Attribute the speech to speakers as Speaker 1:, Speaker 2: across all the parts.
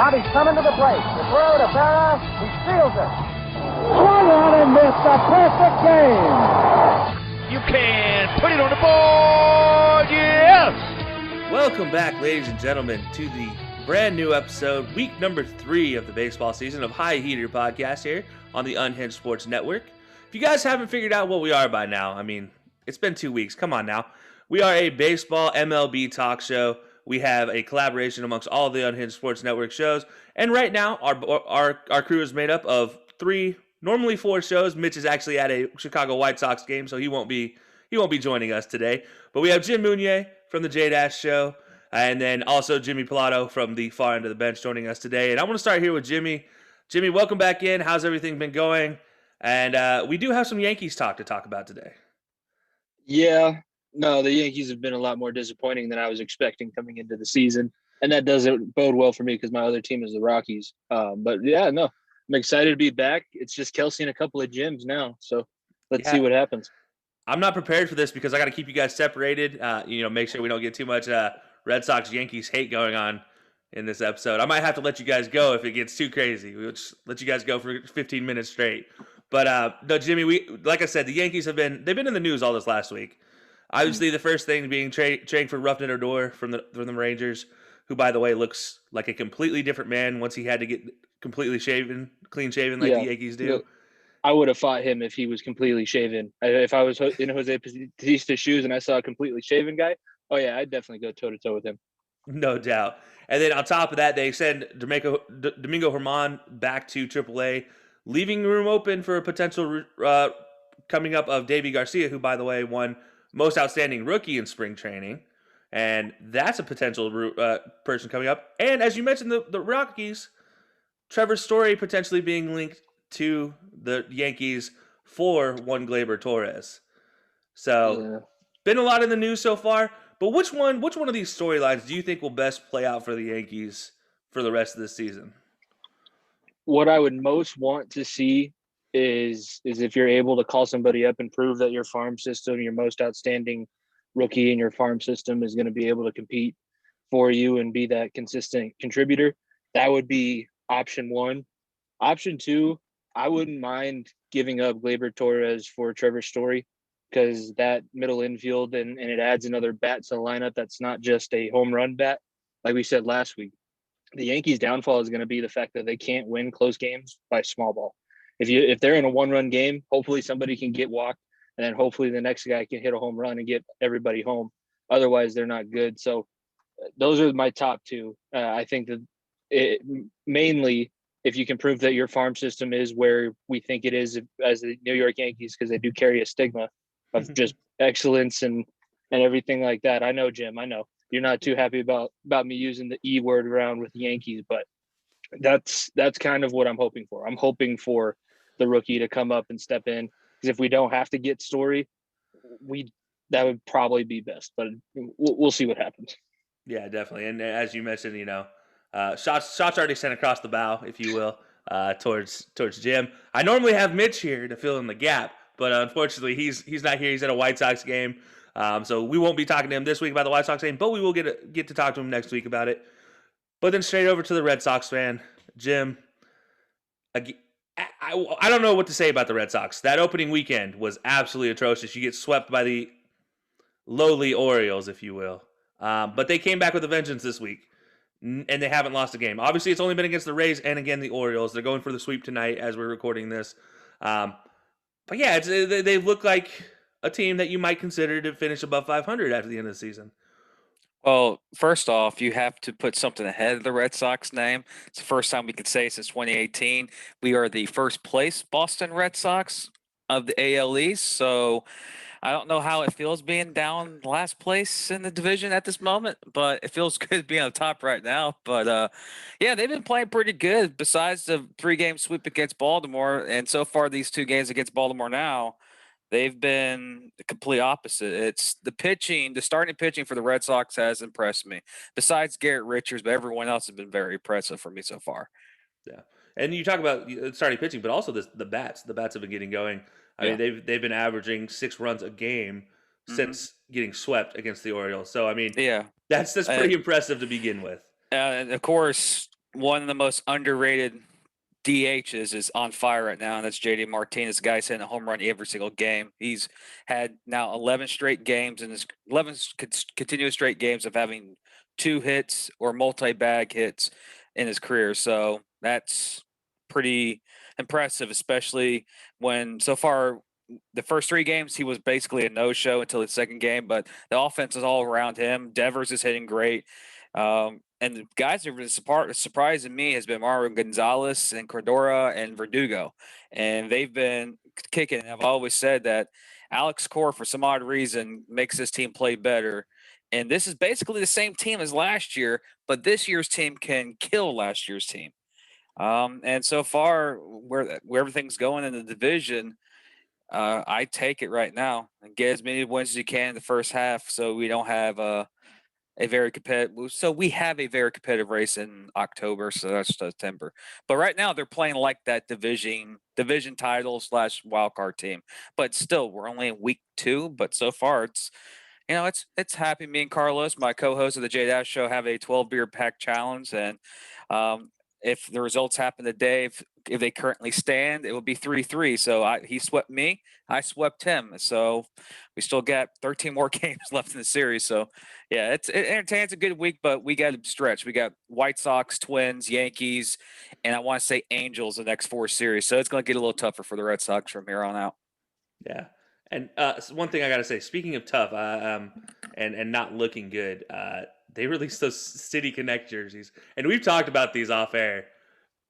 Speaker 1: Now he's coming to the plate. The throw to Berra. He steals it.
Speaker 2: Swung on and missed. A perfect game.
Speaker 3: You can put it on the board. Yes.
Speaker 4: Welcome back, ladies and gentlemen, to the brand new episode, week number 3 of the baseball season of High Heater Podcast here on the Unhinged Sports Network. If you guys haven't figured out what we are by now, I mean, it's been 2 weeks. Come on now. We are a baseball MLB talk show. We have a collaboration amongst all the Unhinged Sports Network shows. And right now, our crew is made up of 3, normally 4 shows. Mitch is actually at a Chicago White Sox game, so he won't be joining us today. But we have Jim Mounier from the J-Dash Show, and then also Jimmy Pilato from the far end of the bench joining us today. And I want to start here with Jimmy. Jimmy, welcome back in. How's everything been going? And we do have some Yankees talk to talk about today.
Speaker 5: Yeah, no, the Yankees have been a lot more disappointing than I was expecting coming into the season. And that doesn't bode well for me because my other team is the Rockies. But yeah, no, I'm excited to be back. It's just Kelcey and a couple of gyms now. So let's see what happens.
Speaker 4: I'm not prepared for this because I got to keep you guys separated. Make sure we don't get too much Red Sox Yankees hate going on in this episode. I might have to let you guys go if it gets too crazy. We'll just let you guys go for 15 minutes straight. But no, Jimmy, like I said, the Yankees they've been in the news all this last week. Obviously, the first thing being trading for Roughneck Odor from the Rangers, who, by the way, looks like a completely different man once he had to get completely clean shaven like the Yankees do.
Speaker 5: Look, I would have fought him if he was completely shaven. If I was in Jose Bautista's shoes and I saw a completely shaven guy, oh yeah, I'd definitely go toe-to-toe with him.
Speaker 4: No doubt. And then on top of that, they send Domingo Germán back to AAA, leaving room open for a potential coming up of Davy Garcia, who, by the way, won Most Outstanding Rookie in spring training. And that's a potential person coming up. And as you mentioned, the Rockies, Trevor Story potentially being linked to the Yankees for one Gleyber Torres. So, been a lot in the news so far. But which one of these storylines do you think will best play out for the Yankees for the rest of this season?
Speaker 5: What I would most want to see is if you're able to call somebody up and prove that your farm system, your most outstanding rookie in your farm system is going to be able to compete for you and be that consistent contributor. That would be option 1. Option 2, I wouldn't mind giving up Gleyber Torres for Trevor Story because that middle infield and it adds another bat to the lineup that's not just a home run bat. Like we said last week, the Yankees' downfall is going to be the fact that they can't win close games by small ball. If they're in a one-run game, hopefully somebody can get walked, and then hopefully the next guy can hit a home run and get everybody home. Otherwise, they're not good. So those are my top 2. I think that mainly if you can prove that your farm system is where we think it is as the New York Yankees, because they do carry a stigma of just excellence and everything like that. I know, Jim, I know you're not too happy about me using the E word around with the Yankees, but that's kind of what I'm hoping for. I'm hoping for the rookie to come up and step in, because if we don't have to get Story, that would probably be best, but we'll see what happens.
Speaker 4: Yeah, definitely. And as you mentioned, shots already sent across the bow, if you will, towards Jim. I normally have Mitch here to fill in the gap, but unfortunately he's not here. He's at a White Sox game, so we won't be talking to him this week about the White Sox game, but we will get to talk to him next week about it. But then straight over to the Red Sox fan, Jim. I don't know what to say about the Red Sox. That opening weekend was absolutely atrocious. You get swept by the lowly Orioles, if you will. But they came back with a vengeance this week, and they haven't lost a game. Obviously, it's only been against the Rays and, again, the Orioles. They're going for the sweep tonight as we're recording this. But, yeah, they look like a team that you might consider to finish above 500 after the end of the season.
Speaker 6: Well, first off, you have to put something ahead of the Red Sox name. It's the first time we can say since 2018 we are the first place Boston Red Sox of the AL East. So I don't know how it feels being down last place in the division at this moment, but it feels good being on top right now. But, yeah, they've been playing pretty good besides the 3-game sweep against Baltimore. And so far these 2 games against Baltimore now, they've been the complete opposite. It's the pitching, the starting pitching for the Red Sox has impressed me. Besides Garrett Richards, but everyone else has been very impressive for me so far.
Speaker 4: Yeah. And you talk about starting pitching, but also the bats. The bats have been getting going. I mean, they've been averaging 6 runs a game since getting swept against the Orioles. So, I mean, that's pretty impressive to begin with.
Speaker 6: And, of course, one of the most underrated DHs is on fire right now, and that's JD Martinez. The guy's hitting a home run every single game. He's had now 11 straight games, and 11 continuous straight games of having 2 hits or multi-bag hits in his career. So that's pretty impressive, especially when so far the first 3 games he was basically a no-show until the second game. But the offense is all around him. Devers is hitting great. And the guys that have been surprising me has been Mario Gonzalez and Cordora and Verdugo. And they've been kicking. I've always said that Alex Cora, for some odd reason, makes this team play better. And this is basically the same team as last year, but this year's team can kill last year's team. And so far, where everything's going in the division, I take it right now and get as many wins as you can in the first half, so we don't have a very competitive. So we have a very competitive race in October, so that's September. But right now they're playing like that division title / wild card team. But still, we're only in week 2. But so far, it's happy. Me and Carlos, my co-host of the J Dash Show, have a 12 beer pack challenge, and if the results happen today, if they currently stand, it will be 3-3. So he swept me, I swept him. So we still got 13 more games left in the series. So yeah, it's a good week, but we got to stretch. We got White Sox, Twins, Yankees, and I want to say Angels the next 4 series. So it's going to get a little tougher for the Red Sox from here on out.
Speaker 4: Yeah. And so one thing I got to say, speaking of tough, and not looking good, they released those City Connect jerseys, and we've talked about these off air.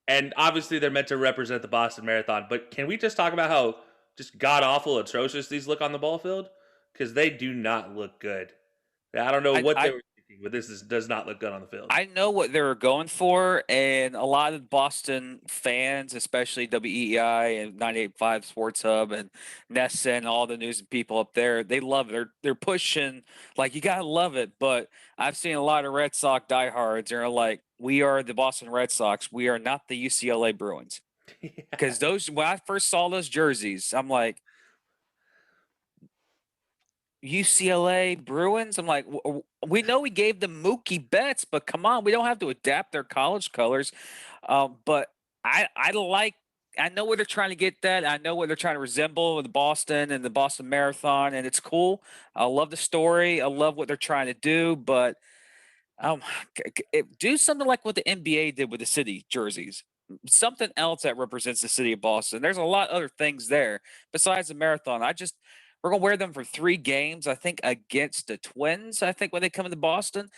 Speaker 4: And obviously, they're meant to represent the Boston Marathon. But can we just talk about how just god awful, atrocious these look on the ball field? Because they do not look good. I don't know what they were thinking, but does not look good on the field.
Speaker 6: I know what they were going for, and a lot of Boston fans, especially WEEI and 98.5 Sports Hub and Nessa and all the news people up there, they love it. They're pushing, like, you got to love it. But I've seen a lot of Red Sox diehards. They're like, we are the Boston Red Sox. We are not the UCLA Bruins. Because when I first saw those jerseys, I'm like, UCLA Bruins. I'm like, we know we gave them Mookie Betts, but come on, we don't have to adapt their college colors. But I know where they're trying to get that. I know what they're trying to resemble with Boston and the Boston Marathon, and it's cool. I love the story. I love what they're trying to do, but do something like what the NBA did with the city jerseys. Something else that represents the city of Boston. There's a lot of other things there besides the marathon. We're going to wear them for 3 games, I think, against the Twins, I think, when they come into Boston.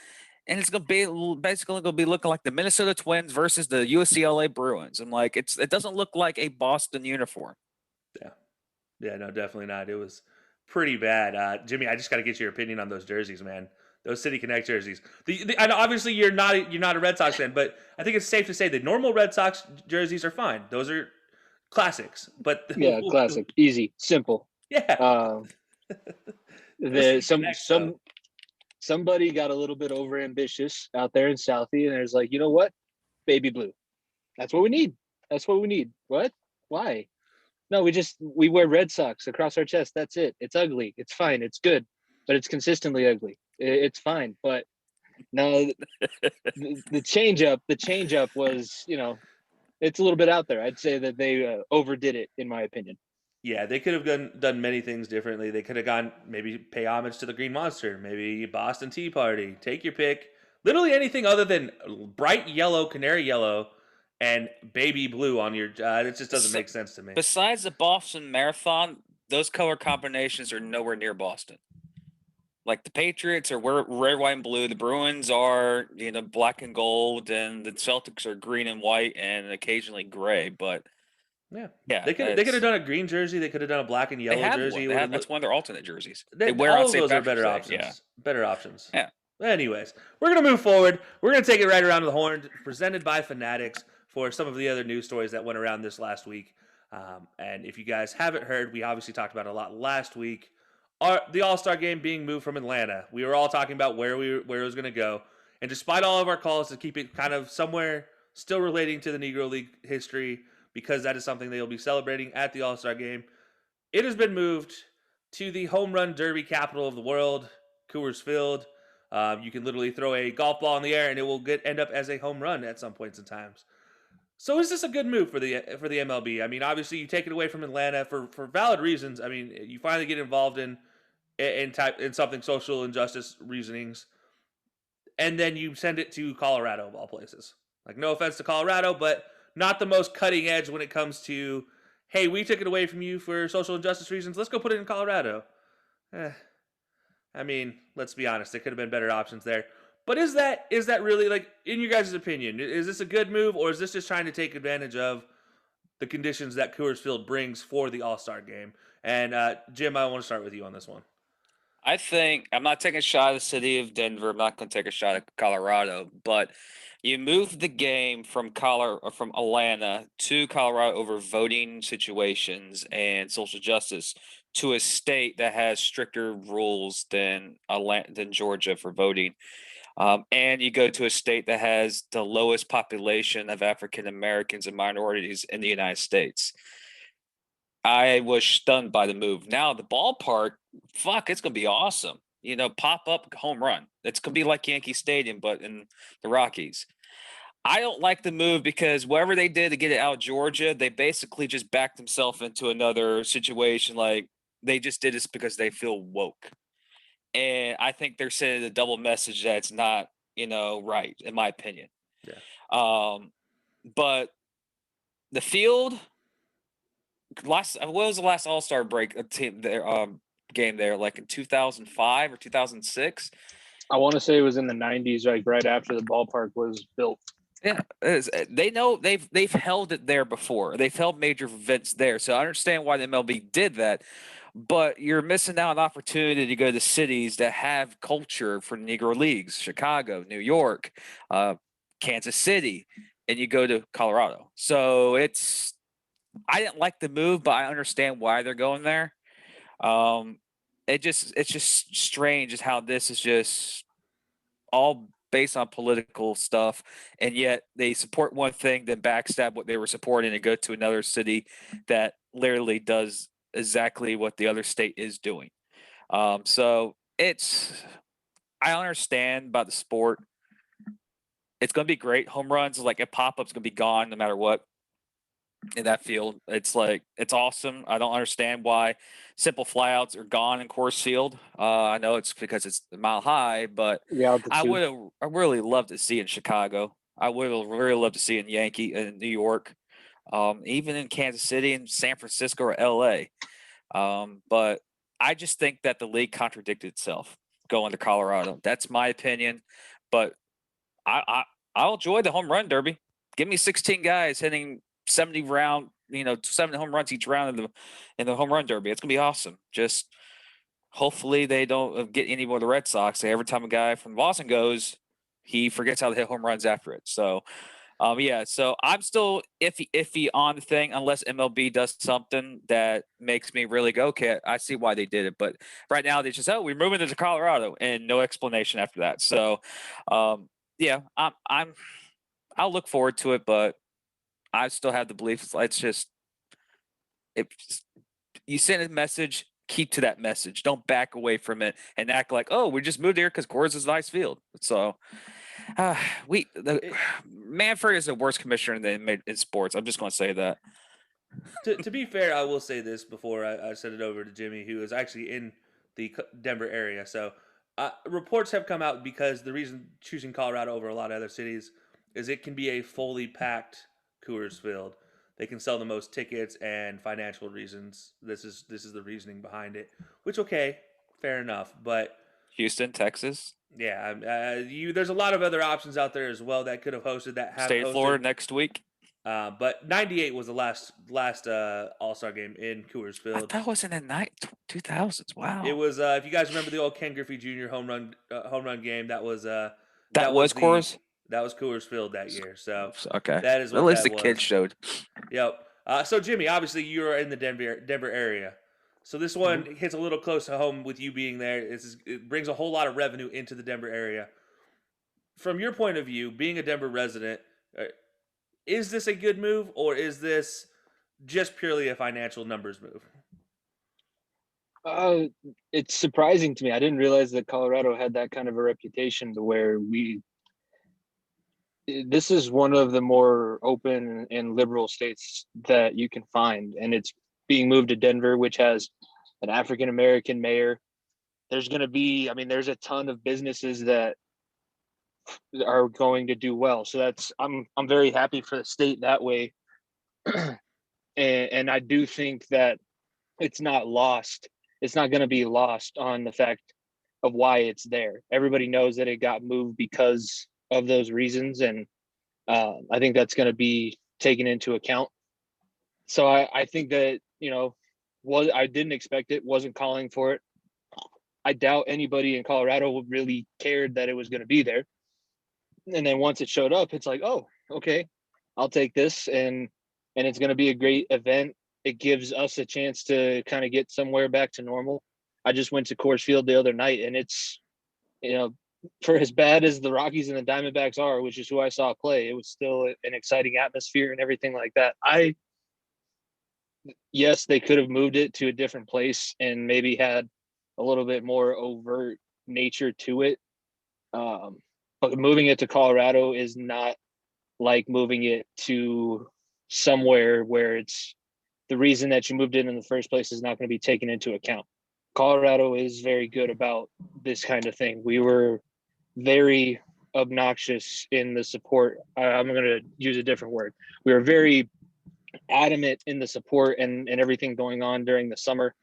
Speaker 6: And it's going to be basically going to be looking like the Minnesota Twins versus the UCLA Bruins. I'm like, it doesn't look like a Boston uniform.
Speaker 4: Yeah, no, definitely not. It was pretty bad. Jimmy, I just got to get your opinion on those jerseys, man. Those City Connect jerseys. I know obviously you're not a Red Sox fan, but I think it's safe to say the normal Red Sox jerseys are fine. Those are classics. But
Speaker 5: yeah, classic, easy, simple.
Speaker 4: Yeah.
Speaker 5: Somebody got a little bit over ambitious out there in Southie, and there's like, you know what? Baby blue. That's what we need. What? Why? No, we wear Red Sox across our chest. That's it. It's ugly. It's fine. It's good, but it's consistently ugly. It's fine. But no, the change up was, it's a little bit out there. I'd say that they overdid it, in my opinion.
Speaker 4: Yeah, they could have done many things differently. They could have gone, maybe pay homage to the Green Monster, maybe Boston Tea Party. Take your pick. Literally anything other than bright yellow, canary yellow, and baby blue on your. It just doesn't make sense to me.
Speaker 6: Besides the Boston Marathon, those color combinations are nowhere near Boston. Like the Patriots are red, white, and blue. The Bruins are, black and gold, and the Celtics are green and white, and occasionally gray. But yeah,
Speaker 4: they could have done a green jersey. They could have done a black and yellow jersey.
Speaker 6: That's one of their alternate jerseys.
Speaker 4: They wear all of those are better options.
Speaker 6: Yeah.
Speaker 4: Better options.
Speaker 6: Yeah.
Speaker 4: Anyways, we're gonna move forward. We're gonna take it right around the horn, presented by Fanatics, for some of the other news stories that went around this last week. And if you guys haven't heard, we obviously talked about it a lot last week. The All-Star game being moved from Atlanta. We were all talking about where it was going to go. And despite all of our calls to keep it kind of somewhere still relating to the Negro League history, because that is something they'll be celebrating at the All-Star game, it has been moved to the home run derby capital of the world, Coors Field. You can literally throw a golf ball in the air and it will end up as a home run at some points in times. So is this a good move for the MLB? I mean, obviously you take it away from Atlanta for valid reasons. I mean, you finally get involved in something social injustice reasonings, and then you send it to Colorado of all places. Like, no offense to Colorado, but not the most cutting edge when it comes to, hey, we took it away from you for social injustice reasons. Let's go put it in Colorado. I mean, let's be honest. There could have been better options there. But is that really, like, in your guys' opinion, is this a good move, or is this just trying to take advantage of the conditions that Coors Field brings for the All-Star game? And Jim, I want to start with you on this one.
Speaker 6: I think I'm not taking a shot at the city of Denver. I'm not going to take a shot at Colorado, but you moved the game from Atlanta to Colorado over voting situations and social justice to a state that has stricter rules than Georgia for voting. And you go to a state that has the lowest population of African Americans and minorities in the United States. I was stunned by the move. Now the ballpark, it's going to be awesome. Pop up home run. It's going to be like Yankee Stadium, but in the Rockies. I don't like the move because whatever they did to get it out of Georgia, they basically just backed themselves into another situation. Like, they just did this because they feel woke. And I think they're sending a double message that's not, right, in my opinion.
Speaker 4: Yeah.
Speaker 6: But the field, what was the last All-Star break team there game there, like in 2005 or 2006?
Speaker 5: I want to say it was in the 90s, like right after the ballpark was built.
Speaker 6: Yeah, they know they've held it there before. They've held major events there, so I understand why the MLB did that. But you're missing out an opportunity to go to cities that have culture for Negro leagues: Chicago, New York, Kansas City, and you go to Colorado. So I didn't like the move, but I understand why they're going there. It's just strange as how this is just all based on political stuff, and yet they support one thing, then backstab what they were supporting and go to another city that literally does exactly what the other state is doing. So I understand about the sport. It's going to be great. Home runs, like a pop-up's going to be gone no matter what in that field. It's awesome. I don't understand why simple flyouts are gone in Coors Field. I know it's because it's a mile high, but I really love to see it in Chicago. I would have really loved to see it in New York, even in Kansas City and San Francisco or LA. But I just think that the league contradicted itself going to Colorado. That's my opinion, but I'll enjoy the home run derby. Give me 16 guys hitting 70 home runs each round in the home run derby. It's gonna be awesome. Just hopefully they don't get any more of the Red Sox. Every time a guy from Boston goes, he forgets how to hit home runs after it. So so I'm still iffy on the thing unless MLB does something that makes me really go, okay, I see why they did it. But right now they just, we're moving it to Colorado, and no explanation after that. So I'll look forward to it, but I still have the belief you send a message, keep to that message. Don't back away from it and act like, oh, we just moved here because Coors is a nice field. So Manfred is the worst commissioner in sports. I'm just going to say that.
Speaker 4: To be fair, I will say this before I send it over to Jimmy, who is actually in the Denver area. So reports have come out because the reason choosing Colorado over a lot of other cities is it can be a fully packed Coors Field. They can sell the most tickets, and financial reasons. This is the reasoning behind it. Which, okay, fair enough. But
Speaker 6: Houston, Texas.
Speaker 4: Yeah, there's a lot of other options out there as well that could have hosted that.
Speaker 6: State of Florida next week.
Speaker 4: But 98 was the last All-Star game in Coors Field.
Speaker 6: That was in the 2000s. Wow.
Speaker 4: It was if you guys remember the old Ken Griffey Jr. home run game, that was
Speaker 6: Coors.
Speaker 4: That was Coors Field that year. So
Speaker 6: okay,
Speaker 4: that is what
Speaker 6: at least the
Speaker 4: was.
Speaker 6: kids showed.
Speaker 4: Yep. So Jimmy, obviously you are in the Denver area. So this one hits a little close to home with you being there. It brings a whole lot of revenue into the Denver area. From your point of view, being a Denver resident, is this a good move, or is this just purely a financial numbers move?
Speaker 5: It's surprising to me. I didn't realize that Colorado had that kind of a reputation to where this is one of the more open and liberal states that you can find, and it's being moved to Denver, which has an African American mayor. There's going to be, I mean, there's a ton of businesses that are going to do well. So I'm very happy for the state that way. and I do think that it's not lost. It's not going to be lost on the fact of why it's there. Everybody knows that it got moved because of those reasons. And I think that's going to be taken into account. So I think that, I didn't expect it, wasn't calling for it. I doubt anybody in Colorado really cared that it was going to be there. And then once it showed up, it's like, oh, okay, I'll take this. And it's going to be a great event. It gives us a chance to kind of get somewhere back to normal. I just went to Coors Field the other night, and it's, for as bad as the Rockies and the Diamondbacks are, which is who I saw play, it was still an exciting atmosphere and everything like that. Yes, they could have moved it to a different place and maybe had a little bit more overt nature to it. But moving it to Colorado is not like moving it to somewhere where it's the reason that you moved it in the first place is not going to be taken into account. Colorado is very good about this kind of thing. We were very obnoxious in the support. I'm going to use a different word. We were very adamant in the support and everything going on during the summer.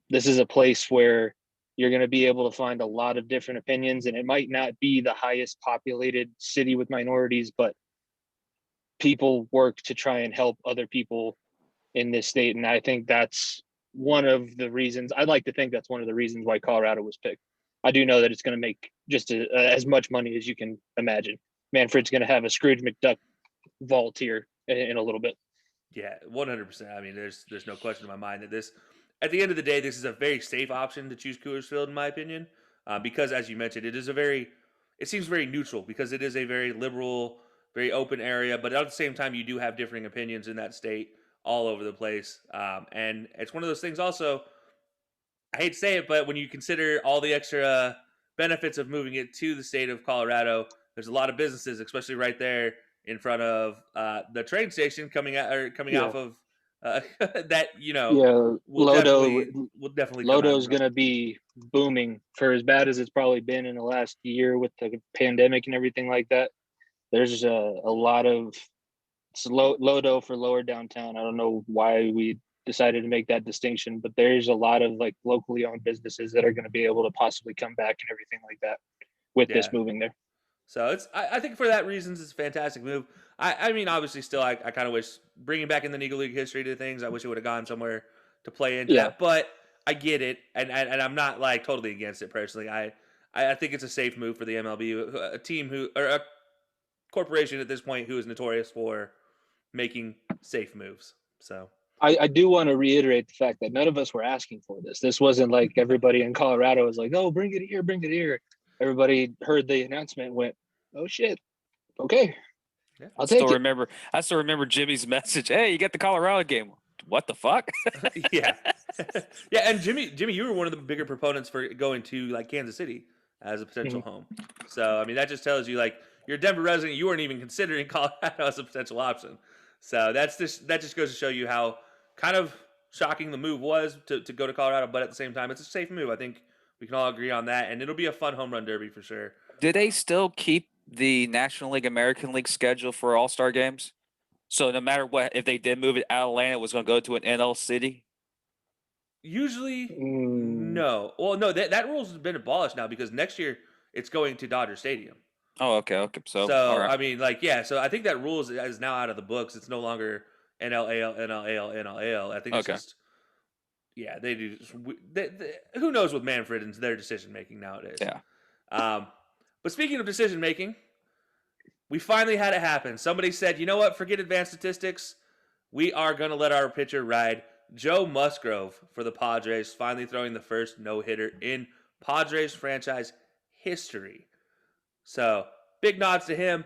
Speaker 5: This is a place where you're going to be able to find a lot of different opinions, and it might not be the highest populated city with minorities, but people work to try and help other people in this state. And I think that's one of the reasons, I'd like to think that's one of the reasons why Colorado was picked. I do know that it's going to make just as much money as you can imagine. Manfred's going to have a Scrooge McDuck vault here in a little bit.
Speaker 4: Yeah, 100%. I mean, there's no question in my mind that this, at the end of the day, this is a very safe option to choose Coors Field, in my opinion, because as you mentioned, it seems very neutral because it is a very liberal, very open area, but at the same time, you do have differing opinions in that state all over the place, and it's one of those things. Also, I hate to say it, but when you consider all the extra benefits of moving it to the state of Colorado, there's a lot of businesses, especially right there in front of the train station coming off of that, will definitely come out.
Speaker 5: Lodo's going to be booming for as bad as it's probably been in the last year with the pandemic and everything like that. There's a lot of Lodo for lower downtown. I don't know why we decided to make that distinction, but there's a lot of like locally owned businesses that are going to be able to possibly come back and everything like that with this moving there.
Speaker 4: So I think for that reasons, it's a fantastic move. I mean, obviously still, I kind of wish bringing back in the Negro League history to things, I wish it would have gone somewhere to play into that, but I get it. And I'm not like totally against it personally. I think it's a safe move for the MLB, a team or a corporation at this point who is notorious for making safe moves. So
Speaker 5: I do want to reiterate the fact that none of us were asking for this. This wasn't like everybody in Colorado was like, oh, bring it here. Everybody heard the announcement and went, oh shit. Okay.
Speaker 4: Yeah.
Speaker 5: I'll take it.
Speaker 6: I still remember Jimmy's message. Hey, you got the Colorado game. What the fuck?
Speaker 4: Yeah. Yeah. And Jimmy, you were one of the bigger proponents for going to like Kansas City as a potential home. So, I mean, that just tells you like you're a Denver resident. You weren't even considering Colorado as a potential option. So that just goes to show you how kind of shocking the move was to go to Colorado, but at the same time, it's a safe move. I think we can all agree on that, and it'll be a fun home run derby for sure.
Speaker 6: Do they still keep the National League, American League schedule for All-Star games? So no matter what, if they did move it out of Atlanta, it was going to go to an NL city?
Speaker 4: Usually, no. Well, no, that rule's been abolished now because next year it's going to Dodger Stadium.
Speaker 6: Oh, okay. So
Speaker 4: right. I mean, like, yeah, so I think that rule is now out of the books. It's no longer NLAL. I think it's just, yeah, they do. Who knows with Manfred and their decision making nowadays?
Speaker 6: Yeah.
Speaker 4: But speaking of decision making, we finally had it happen. Somebody said, you know what? Forget advanced statistics. We are going to let our pitcher ride. Joe Musgrove for the Padres, finally throwing the first no-hitter in Padres franchise history. So big nods to him.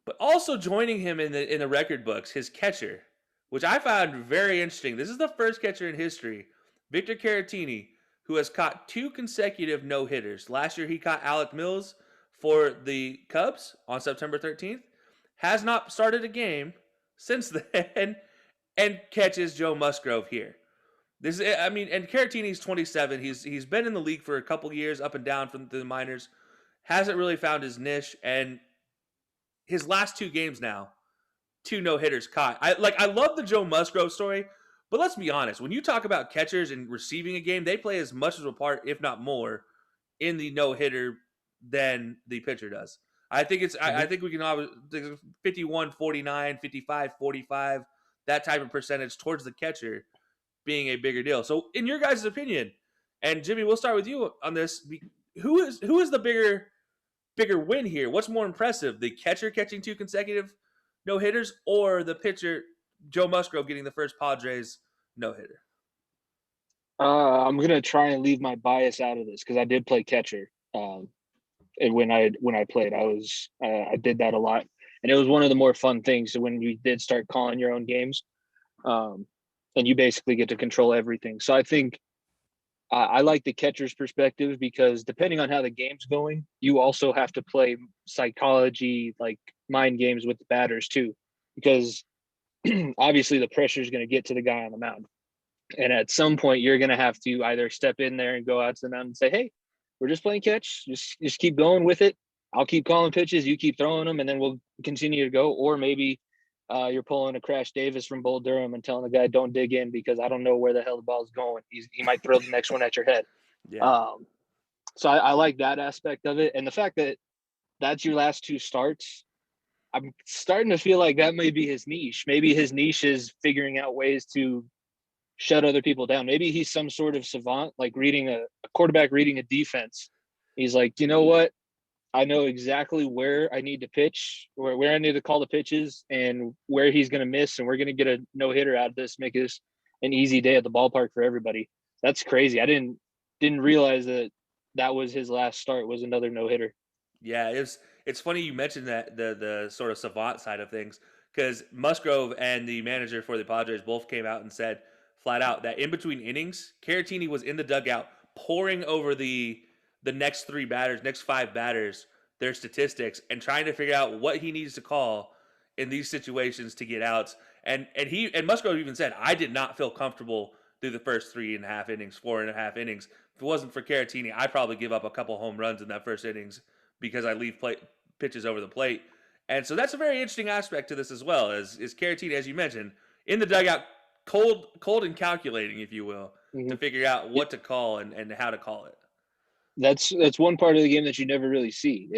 Speaker 4: But also joining him in the record books, his catcher, which I found very interesting. This is the first catcher in history Victor Caratini, who has caught 2 consecutive no-hitters. Last year he caught Alec Mills for the Cubs on September 13th. Has not started a game since then and catches Joe Musgrove here. This is, I mean, and Caratini's 27. He's been in the league for a couple years, up and down from the minors. Hasn't really found his niche, and his last 2 games now, 2 no hitters caught. I love the Joe Musgrove story, but let's be honest. When you talk about catchers and receiving a game, they play as much of a part, if not more, in the no hitter than the pitcher does. I think it's. I think we can always 51, 49, 55, 45, that type of percentage towards the catcher being a bigger deal. So, in your guys' opinion, and Jimmy, we'll start with you on this. Who is the bigger win here? What's more impressive, the catcher catching 2 consecutive no hitters, or the pitcher Joe Musgrove getting the first Padres no hitter?
Speaker 5: I'm gonna try and leave my bias out of this because I did play catcher. And when I played, I did that a lot, and it was one of the more fun things. So when you did start calling your own games, and you basically get to control everything. So I think I like the catcher's perspective because depending on how the game's going, you also have to play psychology, like mind games with the batters too, because obviously the pressure is going to get to the guy on the mound. And at some point you're going to have to either step in there and go out to the mound and say, hey, we're just playing catch. Just keep going with it. I'll keep calling pitches. You keep throwing them, and then we'll continue to go. Or maybe you're pulling a Crash Davis from Bull Durham and telling the guy, don't dig in because I don't know where the hell the ball's going. He might throw the next one at your head.
Speaker 4: Yeah.
Speaker 5: So I like that aspect of it. And the fact that that's your last 2 starts, I'm starting to feel like that may be his niche. Maybe his niche is figuring out ways to shut other people down. Maybe he's some sort of savant, like reading a quarterback reading a defense. He's like, you know what? I know exactly where I need to pitch, where I need to call the pitches, and where he's going to miss, and we're going to get a no-hitter out of this, make this an easy day at the ballpark for everybody. That's crazy. I didn't realize that was his last start, was another no-hitter.
Speaker 4: Yeah, it's funny you mentioned that the sort of savant side of things, because Musgrove and the manager for the Padres both came out and said flat out that in between innings, Caratini was in the dugout pouring over the next 5 batters, their statistics, and trying to figure out what he needs to call in these situations to get outs. And Musgrove even said, I did not feel comfortable through the first 4.5 innings. If it wasn't for Caratini, I'd probably give up a couple home runs in that first innings because I leave pitches over the plate. And so that's a very interesting aspect to this as well, is Caratini, as you mentioned, in the dugout, cold and calculating, if you will, to figure out what to call and how to call it.
Speaker 5: That's one part of the game that you never really see.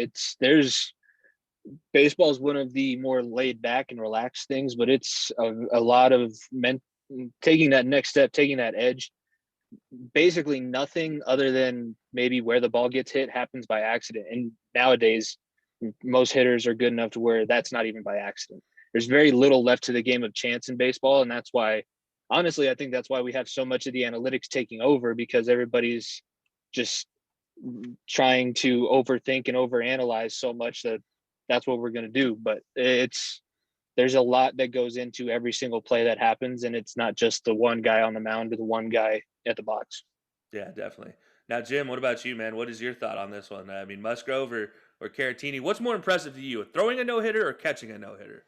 Speaker 5: Baseball is one of the more laid back and relaxed things, but it's a lot of taking that next step, taking that edge. Basically nothing other than maybe where the ball gets hit happens by accident. And nowadays, most hitters are good enough to where that's not even by accident. There's very little left to the game of chance in baseball. And that's why, honestly, I think that's why we have so much of the analytics taking over, because everybody's just trying to overthink and overanalyze so much that that's what we're going to do. But there's a lot that goes into every single play that happens, and it's not just the one guy on the mound or the one guy at the box.
Speaker 4: Yeah, definitely. Now, Jim, what about you, man? What is your thought on this one? I mean, Musgrove or Caratini, what's more impressive to you, throwing a no-hitter or catching a no-hitter?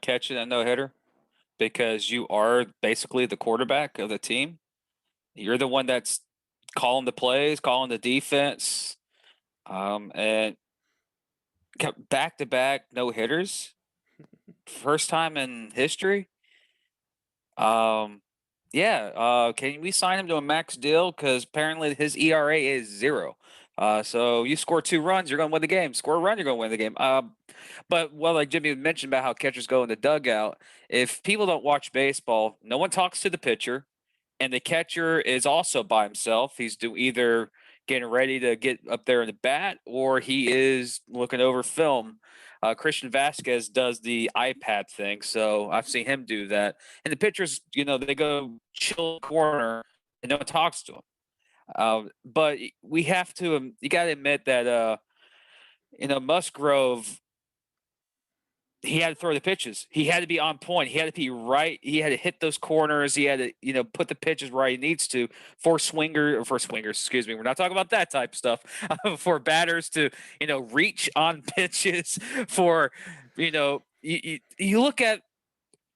Speaker 6: Catching a no-hitter, because you are basically the quarterback of the team. You're the one that's calling the plays, calling the defense, and back-to-back no-hitters, first time in history. Can we sign him to a max deal? Because apparently his ERA is 0. So you score 2 runs, you're going to win the game. Score a run, you're going to win the game. But like Jimmy mentioned about how catchers go in the dugout, if people don't watch baseball, no one talks to the pitcher, and the catcher is also by himself. He's either getting ready to get up there in the bat, or he is looking over film. Christian Vasquez does the iPad thing, so I've seen him do that. And the pitchers, they go chill corner and no one talks to him. But we have to, you got to admit that, Musgrove, he had to throw the pitches. He had to be on point. He had to be right. He had to hit those corners. He had to, put the pitches where he needs to for swingers. Excuse me. We're not talking about that type of stuff. For batters to, reach on pitches. For, you look at,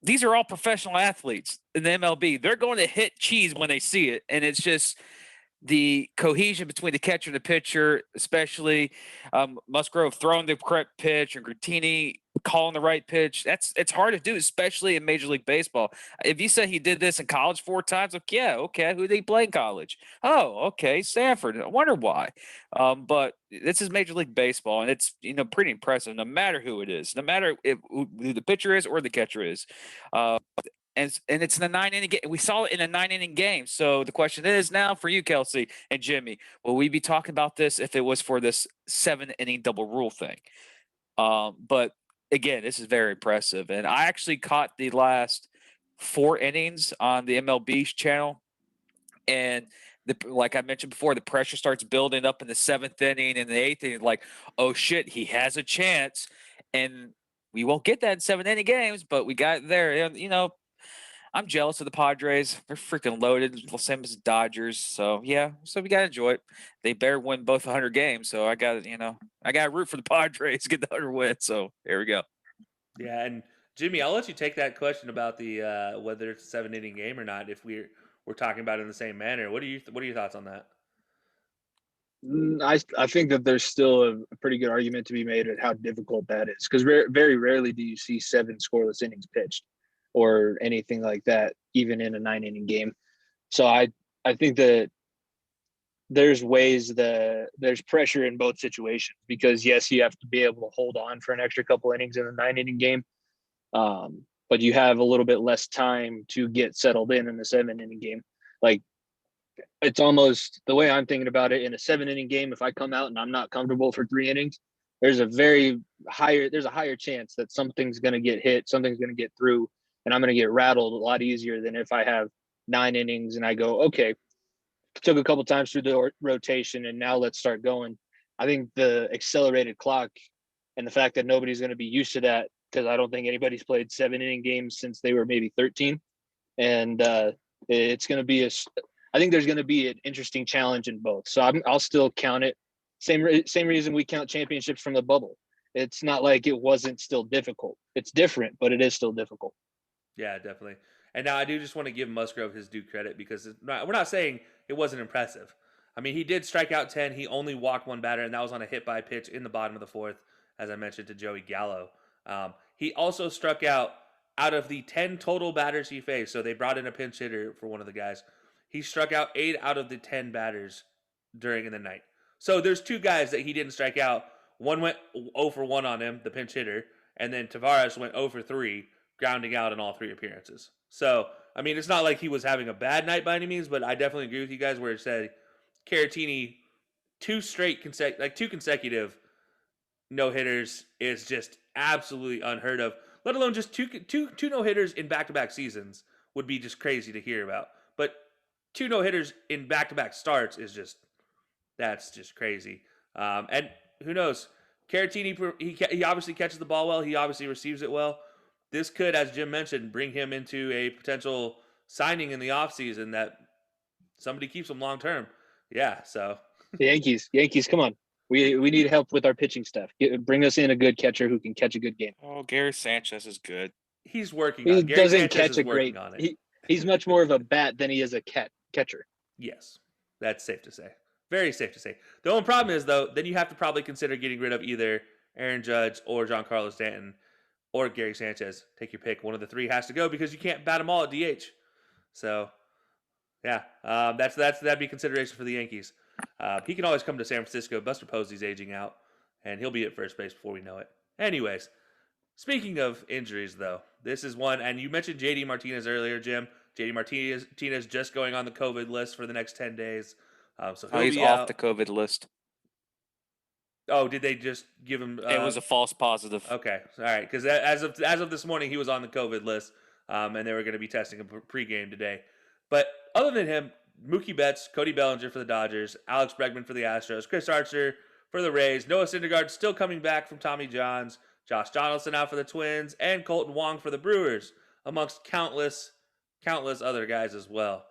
Speaker 6: these are all professional athletes in the MLB. They're going to hit cheese when they see it, and it's just the cohesion between the catcher and the pitcher, especially Musgrove throwing the correct pitch and Caratini calling the right pitch. It's hard to do, especially in Major League Baseball. If you said he did this in college 4 times, like, yeah, okay, who did he play in college? Oh, okay, Stanford. I wonder why. But this is Major League Baseball, and it's pretty impressive, no matter who it is, no matter who the pitcher is or the catcher is. And it's in a 9-inning game. We saw it in a 9-inning game. So the question is now for you, Kelcey and Jimmy, will we be talking about this if it was for this 7-inning double rule thing? But again, this is very impressive. And I actually caught the last 4 innings on the MLB channel. And like I mentioned before, the pressure starts building up in the 7th inning and the 8th inning. Like, oh shit, he has a chance. And we won't get that in 7-inning games, but we got there. And, I'm jealous of the Padres. They're freaking loaded, same as the Dodgers. So we got to enjoy it. They better win both 100 games. So I got to root for the Padres to get the 100 wins. So here we go.
Speaker 4: Yeah, and Jimmy, I'll let you take that question about the whether it's a 7-inning game or not. If we're talking about it in the same manner, what are your thoughts on that?
Speaker 5: I think that there's still a pretty good argument to be made at how difficult that is, because very rarely do you see 7 scoreless innings pitched or anything like that, even in a 9-inning game. So I think that there's there's pressure in both situations, because yes, you have to be able to hold on for an extra couple innings in a 9-inning game. But you have a little bit less time to get settled in a 7-inning game. Like, it's almost the way I'm thinking about it. In a 7-inning game, if I come out and I'm not comfortable for 3 innings, there's a higher chance that something's going to get hit, something's going to get through, and I'm going to get rattled a lot easier than if I have 9 innings and I go, okay, took a couple times through the rotation and now let's start going. I think the accelerated clock and the fact that nobody's going to be used to that, because I don't think anybody's played 7-inning games since they were maybe 13. And it's going to be I think there's going to be an interesting challenge in both. So I'll still count it. Same reason we count championships from the bubble. It's not like it wasn't still difficult. It's different, but it is still difficult.
Speaker 4: Yeah, definitely. And now I do just want to give Musgrove his due credit, because we're not saying it wasn't impressive. I mean, he did strike out 10. He only walked 1 batter, and that was on a hit by pitch in the bottom of the 4th, as I mentioned, to Joey Gallo. He also struck out of the 10 total batters he faced. So they brought in a pinch hitter for one of the guys. He struck out 8 out of the 10 batters during the night. So there's 2 guys that he didn't strike out. One went 0 for 1 on him, the pinch hitter, and then Tavares went 0 for 3, grounding out in all 3 appearances. So, I mean, it's not like he was having a bad night by any means, but I definitely agree with you guys where it said Caratini 2 consecutive no-hitters is just absolutely unheard of, let alone just two no-hitters in back-to-back seasons would be just crazy to hear about. But 2 no-hitters in back-to-back starts is that's just crazy. And who knows? Caratini, he obviously catches the ball well. He obviously receives it well. This could, as Jim mentioned, bring him into a potential signing in the offseason that somebody keeps him long term. Yeah, so
Speaker 5: the Yankees, come on. We need help with our pitching staff. Bring us in a good catcher who can catch a good game.
Speaker 6: Oh, Gary Sanchez is good.
Speaker 4: He's working on it.
Speaker 5: He doesn't catch a great on it. He's much more of a bat than he is a catcher.
Speaker 4: Yes, that's safe to say. Very safe to say. The only problem is, though, then you have to probably consider getting rid of either Aaron Judge or Giancarlo Stanton or Gary Sanchez. Take your pick. One of the 3 has to go, because you can't bat them all at DH. So, yeah, that'd be consideration for the Yankees. He can always come to San Francisco. Buster Posey's aging out, and he'll be at first base before we know it. Anyways, speaking of injuries, though, this is one, and you mentioned J.D. Martinez earlier, Jim. J.D. Martinez just going on the COVID list for the next 10 days. So
Speaker 6: he's off the COVID list.
Speaker 4: Oh, did they just give him?
Speaker 6: It was a false positive.
Speaker 4: Okay, all right. Because as of this morning, he was on the COVID list, and they were going to be testing him pregame today. But other than him, Mookie Betts, Cody Bellinger for the Dodgers, Alex Bregman for the Astros, Chris Archer for the Rays, Noah Syndergaard still coming back from Tommy John's, Josh Donaldson out for the Twins, and Colton Wong for the Brewers, amongst countless other guys as well.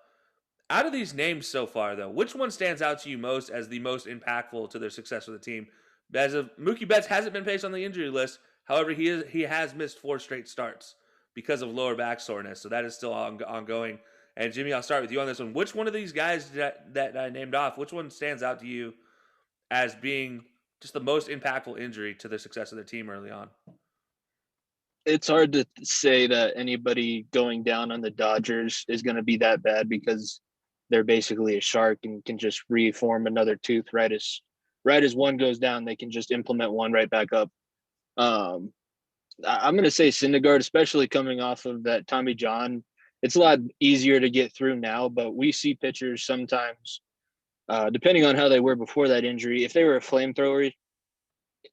Speaker 4: Out of these names so far, though, which one stands out to you most as the most impactful to their success with the team? As of Mookie Betts hasn't been placed on the injury list. However, he has missed 4 straight starts because of lower back soreness, so that is still ongoing. And Jimmy, I'll start with you on this one. Which one of these guys that I named off, which one stands out to you as being just the most impactful injury to the success of the team early on?
Speaker 5: It's hard to say that anybody going down on the Dodgers is going to be that bad because they're basically a shark and can just reform another tooth right as one goes down. They can just implement one right back up. I'm going to say Syndergaard, especially coming off of that Tommy John. It's a lot easier to get through now, but we see pitchers sometimes, depending on how they were before that injury, if they were a flamethrower,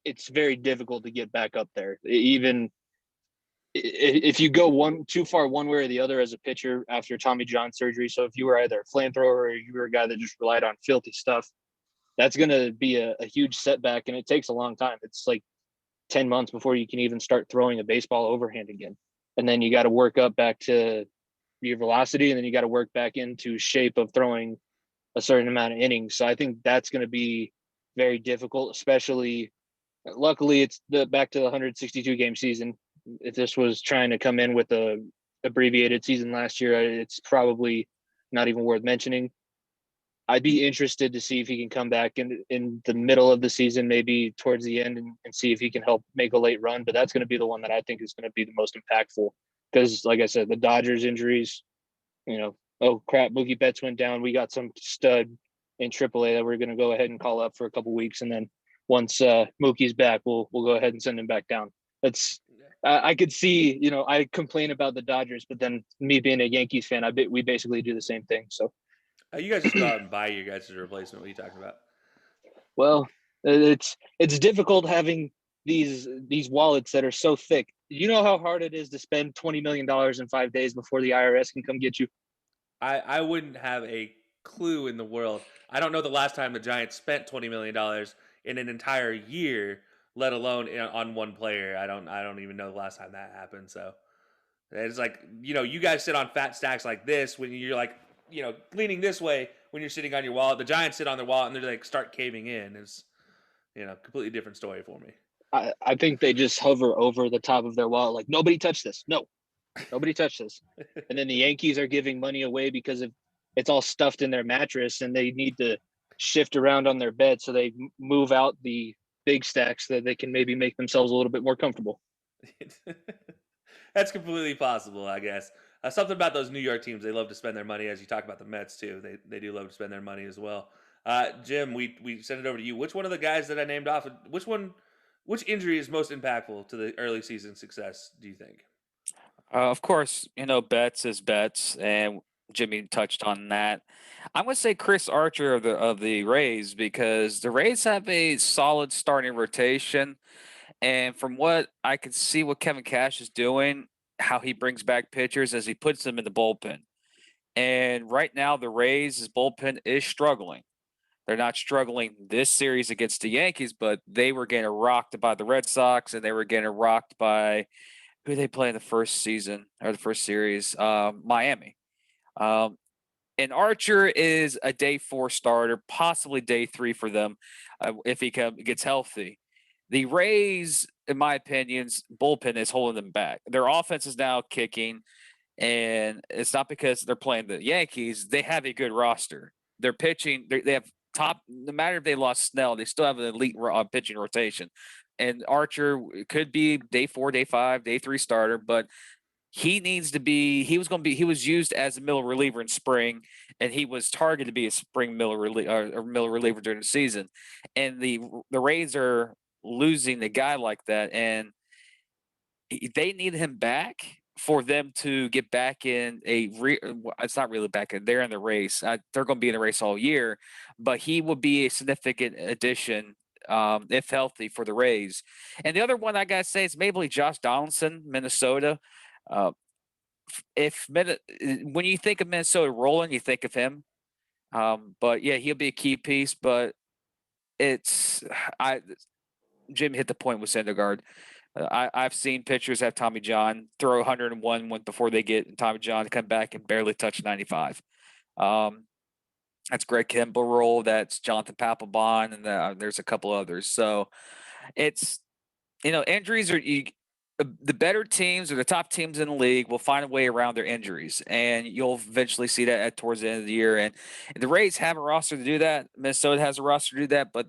Speaker 5: it's very difficult to get back up there. Even if you go too far one way or the other as a pitcher after Tommy John surgery. So if you were either a flamethrower or you were a guy that just relied on filthy stuff, that's going to be a huge setback, and it takes a long time. It's like 10 months before you can even start throwing a baseball overhand again. And then you got to work up back to your velocity, and then you got to work back into shape of throwing a certain amount of innings. So I think that's going to be very difficult, especially luckily it's back to the 162 game season. If this was trying to come in with a abbreviated season last year, it's probably not even worth mentioning. I'd be interested to see if he can come back in the middle of the season, maybe towards the end, and see if he can help make a late run. But that's going to be the one that I think is going to be the most impactful. Because, like I said, the Dodgers injuries, oh crap, Mookie Betts went down. We got some stud in AAA that we're going to go ahead and call up for a couple weeks, and then once Mookie's back, we'll go ahead and send him back down. I could see, I complain about the Dodgers, but then me being a Yankees fan, we basically do the same thing. So
Speaker 4: you guys just go out and buy your guys' replacement. What are you talking about?
Speaker 5: Well, it's difficult having these wallets that are so thick. You know how hard it is to spend $20 million in 5 days before the IRS can come get you?
Speaker 4: I wouldn't have a clue in the world. I don't know the last time the Giants spent $20 million in an entire year, let alone on one player. I don't even know the last time that happened. So it's like, you guys sit on fat stacks like this when you're like, leaning this way when you're sitting on your wallet. The Giants sit on their wallet and they're like start caving in. It's, completely different story for me.
Speaker 5: I think they just hover over the top of their wallet like, nobody touched this. No, nobody touched this. And then the Yankees are giving money away because it's all stuffed in their mattress and they need to shift around on their bed. So they move out the big stacks so that they can maybe make themselves a little bit more comfortable.
Speaker 4: That's completely possible, I guess. Something about those New York teams, they love to spend their money. As you talk about the Mets too, they do love to spend their money as well. Jim, we send it over to you. Which one of the guys that I named off, which injury is most impactful to the early season success, do you think?
Speaker 6: Of course, Betts is Betts, and Jimmy touched on that. I'm going to say Chris Archer of the Rays, because the Rays have a solid starting rotation, and from what I can see, what Kevin Cash is doing, how he brings back pitchers as he puts them in the bullpen. And right now, the Rays' bullpen is struggling. They're not struggling this series against the Yankees, but they were getting rocked by the Red Sox, and they were getting rocked by who they play in the first season or the first series, Miami. And Archer is a day 4 starter, possibly day 3 for them if he gets healthy. The Rays, in my opinion, bullpen is holding them back. Their offense is now kicking, and it's not because they're playing the Yankees. They have a good roster. They're pitching. They have top. No matter if they lost Snell, they still have an elite pitching rotation. And Archer could be day 4, day 5, day 3 starter, but he needs to be. He was used as a middle reliever in spring, and he was targeted to be a spring middle reliever during the season. And the Rays are losing a guy like that, and they need him back for them to get back in it's not really back in. They're in the race. They're going to be in the race all year, but he will be a significant addition if healthy for the Rays. And the other one I got to say is maybe Josh Donaldson, Minnesota. When you think of Minnesota rolling, you think of him. But yeah, he'll be a key piece, but Jim hit the point with Syndergaard. I've seen pitchers have Tommy John throw 101 before they get Tommy John to come back and barely touch 95. That's Greg Kimbrell. That's Jonathan Papelbon, and there's a couple others. So it's, injuries are the better teams or the top teams in the league will find a way around their injuries, and you'll eventually see that towards the end of the year. And the Rays have a roster to do that. Minnesota has a roster to do that, but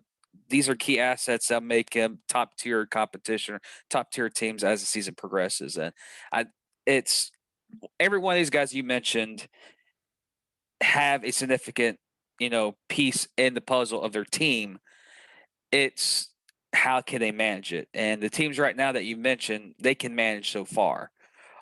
Speaker 6: these are key assets that make them top tier competition, top tier teams as the season progresses. And it's every one of these guys you mentioned have a significant, piece in the puzzle of their team. It's how can they manage it? And the teams right now that you mentioned, they can manage so far.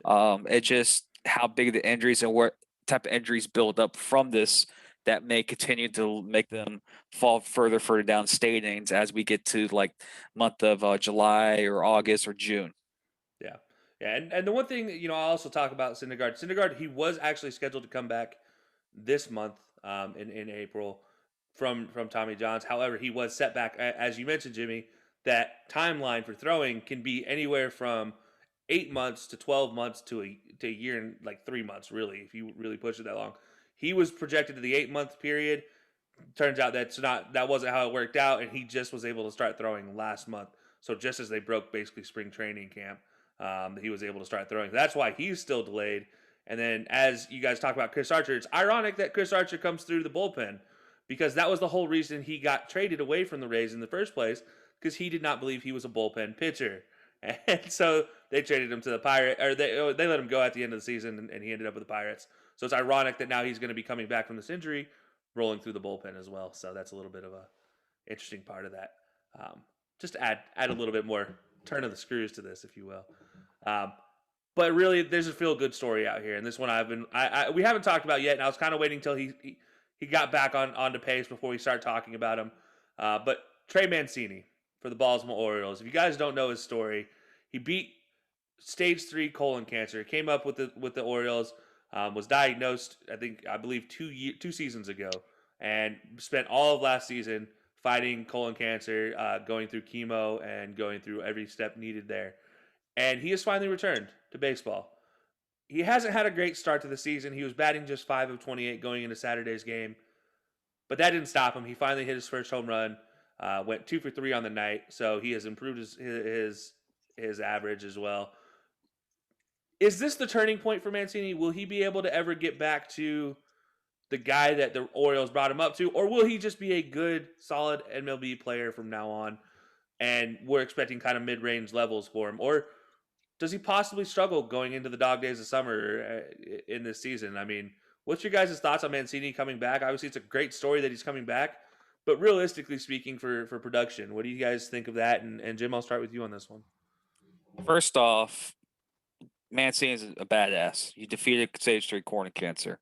Speaker 6: It's just how big the injuries and what type of injuries build up from this that may continue to make them fall further down standings as we get to like month of July or August or June.
Speaker 4: Yeah. Yeah. And the one thing, I also talk about Syndergaard. Syndergaard, he was actually scheduled to come back this month in April from Tommy John's. However, he was set back, as you mentioned, Jimmy. That timeline for throwing can be anywhere from 8 months to 12 months to a year and like 3 months, really, if you really push it that long. He was projected to the 8-month period. Turns out that wasn't how it worked out, and he just was able to start throwing last month. So just as they broke basically spring training camp, he was able to start throwing. That's why he's still delayed. And then as you guys talk about Chris Archer, it's ironic that Chris Archer comes through the bullpen because that was the whole reason he got traded away from the Rays in the first place, because he did not believe he was a bullpen pitcher. And so they traded him to the Pirates, or they let him go at the end of the season, and he ended up with the Pirates. So it's ironic that now he's going to be coming back from this injury, rolling through the bullpen as well. So that's a little bit of a interesting part of that. Just to add a little bit more turn of the screws to this, if you will. But really, there's a feel-good story out here, and this one we haven't talked about yet, and I was kind of waiting until he got back onto pace before we start talking about him. But Trey Mancini for the Baltimore Orioles. If you guys don't know his story, he beat stage 3 colon cancer. Came up with the Orioles, was diagnosed I believe 2 seasons ago, and spent all of last season fighting colon cancer, going through chemo and going through every step needed there. And he has finally returned to baseball. He hasn't had a great start to the season. He was batting just 5 of 28 going into Saturday's game, but that didn't stop him. He finally hit his first home run. Went 2 for 3 on the night, so he has improved his average as well. Is this the turning point for Mancini? Will he be able to ever get back to the guy that the Orioles brought him up to, or will he just be a good, solid MLB player from now on, and we're expecting kind of mid-range levels for him? Or does he possibly struggle going into the dog days of summer in this season? I mean, what's your guys' thoughts on Mancini coming back? Obviously, it's a great story that he's coming back. But realistically speaking, for production, what do you guys think of that? And Jim, I'll start with you on this one.
Speaker 6: First off, Mancini is a badass. He defeated stage 3 colon cancer.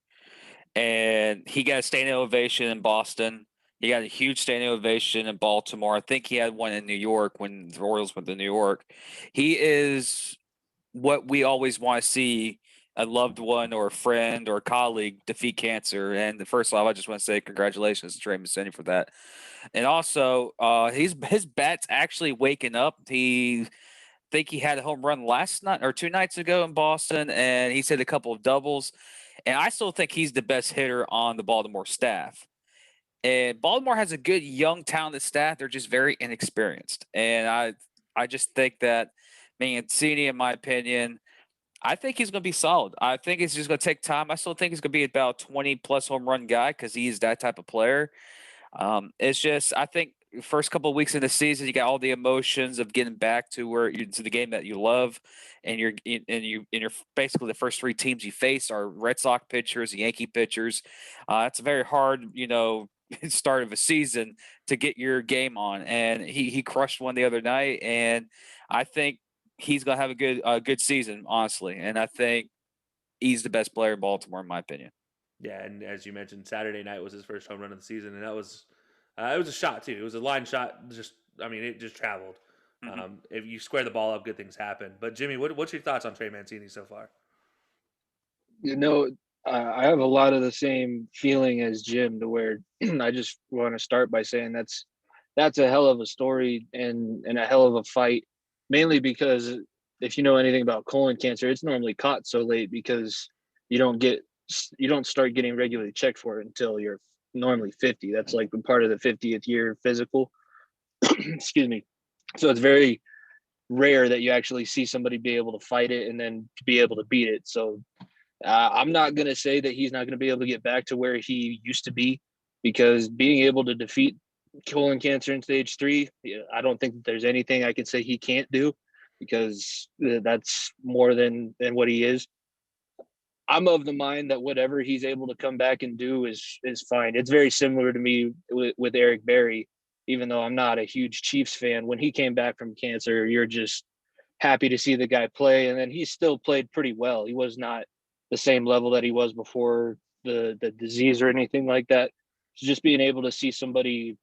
Speaker 6: And he got a standing ovation in Boston. He got a huge standing ovation in Baltimore. I think he had one in New York when the Orioles went to New York. He is what we always want to see a loved one or a friend or a colleague defeat cancer. And first of all, I just want to say congratulations to Trey Mancini for that. And also, his bat's actually waking up. He had a home run last night or 2 nights ago in Boston, and he's hit a couple of doubles. And I still think he's the best hitter on the Baltimore staff. And Baltimore has a good, young, talented staff. They're just very inexperienced. And I just think that Mancini, in my opinion, I think he's going to be solid. I think it's just going to take time. I still think he's going to be about 20-plus home run guy because he's that type of player. It's just, I think the first couple of weeks in the season, you got all the emotions of getting back to the game that you love, and you're basically the first 3 teams you face are Red Sox pitchers, Yankee pitchers. It's a very hard, start of a season to get your game on, and he crushed one the other night, and I think he's going to have a good season, honestly. And I think he's the best player in Baltimore, in my opinion.
Speaker 4: Yeah, and as you mentioned, Saturday night was his first home run of the season, and that was it was a shot too. It was a line shot. It just traveled. Mm-hmm. If you square the ball up, good things happen. But Jimmy, what's your thoughts on Trey Mancini so far?
Speaker 5: I have a lot of the same feeling as Jim, to where I just want to start by saying that's a hell of a story and a hell of a fight mainly because if you know anything about colon cancer, it's normally caught so late because you don't start getting regularly checked for it until you're normally 50. That's like part of the 50th year physical. Excuse me. So it's very rare that you actually see somebody be able to fight it and then be able to beat it. So I'm not going to say that he's not going to be able to get back to where he used to be, because being able to defeat colon cancer in stage 3, I don't think that there's anything I can say he can't do, because that's more than what he is. I'm of the mind that whatever he's able to come back and do is fine. It's very similar to me with Eric Berry, even though I'm not a huge Chiefs fan. When he came back from cancer, you're just happy to see the guy play, and then he still played pretty well. He was not the same level that he was before the disease or anything like that. So just being able to see somebody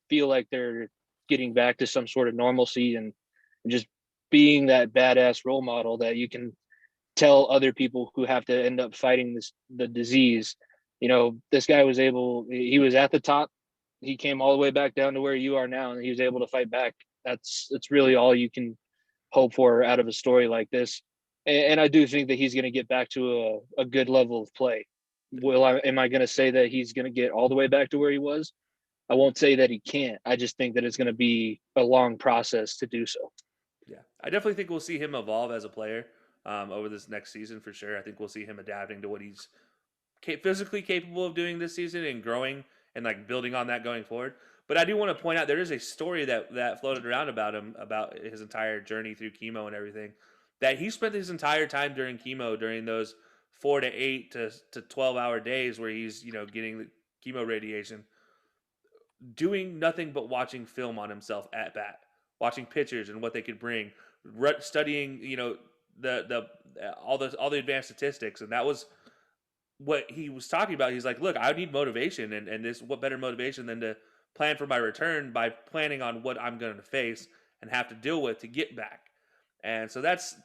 Speaker 5: feel like they're getting back to some sort of normalcy, and just being that badass role model that you can tell other people who have to end up fighting the disease. This guy he was at the top, he came all the way back down to where you are now, and he was able to fight back. That's really all you can hope for out of a story like this. And I do think that he's going to get back to a good level of play. Am I going to say that he's going to get all the way back to where he was? I won't say that he can't. I just think that it's going to be a long process to do so.
Speaker 4: Yeah, I definitely think we'll see him evolve as a player over this next season for sure. I think we'll see him adapting to what he's physically capable of doing this season and growing and like building on that going forward. But I do want to point out there is a story that floated around about him, about his entire journey through chemo and everything, that he spent his entire time during chemo, during those 4 to 8 to 12-hour days where he's getting the chemo radiation, doing nothing but watching film on himself at bat, watching pitchers and what they could bring, studying the all the advanced statistics. And that was what he was talking about. He's like, look, I need motivation, and this, what better motivation than to plan for my return by planning on what I'm going to face and have to deal with to get back. And so that's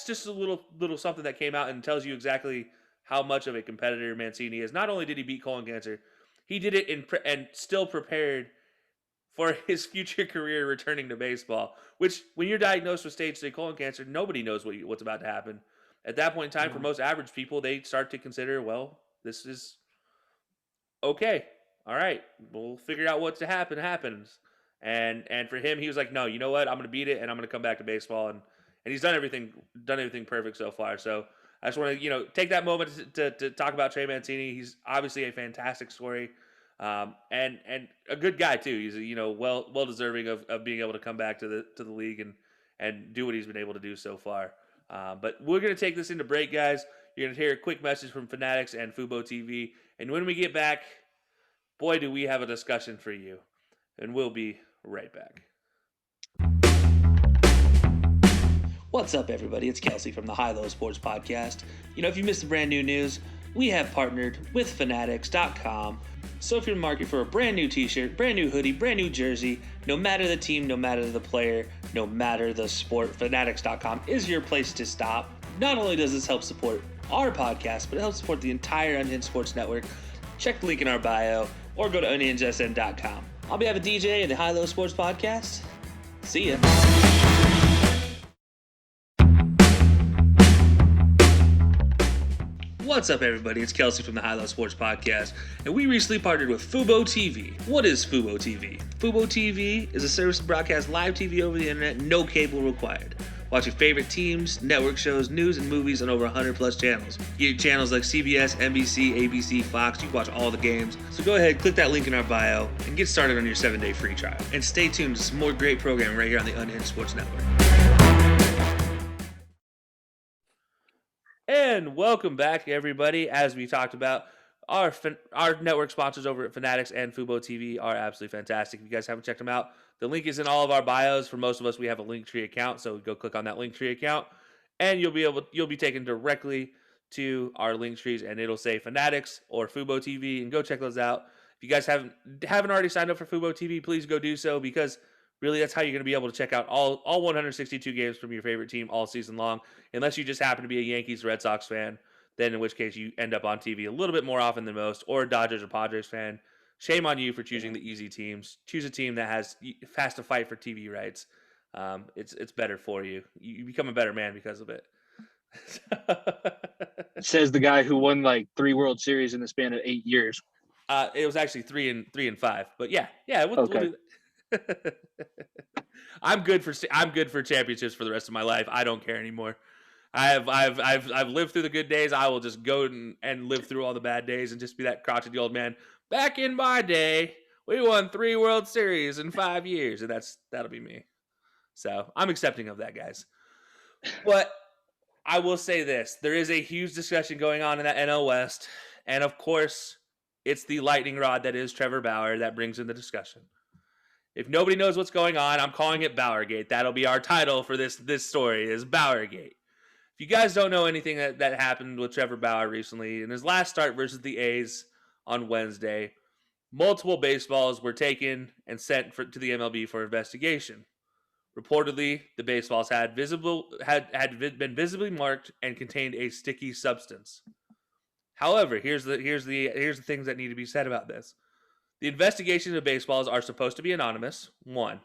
Speaker 4: just a little something that came out and tells you exactly how much of a competitor Mancini is. Not only did he beat colon cancer, he did it and still prepared for his future career returning to baseball, which when you're diagnosed with stage 3 colon cancer, nobody knows what's about to happen. At that point in time, for most average people, they start to consider, well, this is okay. All right, we'll figure out what's to happen happens. And for him, he was like, no, you know what? I'm going to beat it, and I'm going to come back to baseball. And he's done everything perfect so far. So I just want to take that moment to talk about Trey Mancini. He's obviously a fantastic story. And a good guy too. He's well deserving of being able to come back to the league and do what he's been able to do so far. But we're gonna take this into break, guys. You're gonna hear a quick message from Fanatics and Fubo TV, and when we get back, boy, do we have a discussion for you. And we'll be right back. What's up, everybody? It's Kelcey from the High Low Sports Podcast. If you missed the brand new news, we have partnered with Fanatics.com. So if you're in the market for a brand new t-shirt, brand new hoodie, brand new jersey, no matter the team, no matter the player, no matter the sport, Fanatics.com is your place to stop. Not only does this help support our podcast, but it helps support the entire Unhinged Sports Network. Check the link in our bio or go to unhingedsn.com. On behalf of DJ and the High Low Sports Podcast, see ya. What's up, everybody? It's Kelcey from the High Low Sports Podcast, and we recently partnered with Fubo TV. What is Fubo TV? Fubo TV is a service to broadcast live TV over the internet, no cable required. Watch your favorite teams, network shows, news, and movies on over 100 plus channels. You get channels like CBS, NBC, ABC, Fox. You can watch all the games. So go ahead, click that link in our bio, and get started on your 7-day free trial. And stay tuned to some more great programming right here on the Unhinged Sports Network. And welcome back, everybody. As we talked about, our network sponsors over at Fanatics and Fubo TV are absolutely fantastic. If you guys haven't checked them out, the link is in all of our bios. For most of us, we have a Linktree account, so go click on that Linktree account, and you'll be taken directly to our Linktrees, and it'll say Fanatics or Fubo TV, and go check those out. If you guys haven't already signed up for Fubo TV, please go do so, because really, that's how you're going to be able to check out all 162 games from your favorite team all season long, unless you just happen to be a Yankees Red Sox fan, then in which case you end up on TV a little bit more often than most, or a Dodgers or Padres fan. Shame on you for choosing the easy teams. Choose a team that has to fight for TV rights. It's better for you. You become a better man because of it.
Speaker 5: Says the guy who won like 3 World Series in the span of 8 years.
Speaker 4: It was actually 3 and 5, but yeah, we'll do that. I'm good for championships for the rest of my life. I don't care anymore. I've lived through the good days. I will just go and live through all the bad days and just be that crotchety old man. Back in my day, we won 3 World Series in 5 years, and that'll be me. So I'm accepting of that, guys. But I will say this: there is a huge discussion going on in that NL West, and of course, it's the lightning rod that is Trevor Bauer that brings in the discussion. If nobody knows what's going on, I'm calling it Bauer-gate. That'll be our title for this story is Bauer-gate. If you guys don't know anything that happened with Trevor Bauer recently, in his last start versus the A's on Wednesday, multiple baseballs were taken and sent to the MLB for investigation. Reportedly, the baseballs had been visibly marked and contained a sticky substance. However, here's the things that need to be said about this. The investigations of baseballs are supposed to be anonymous, 1.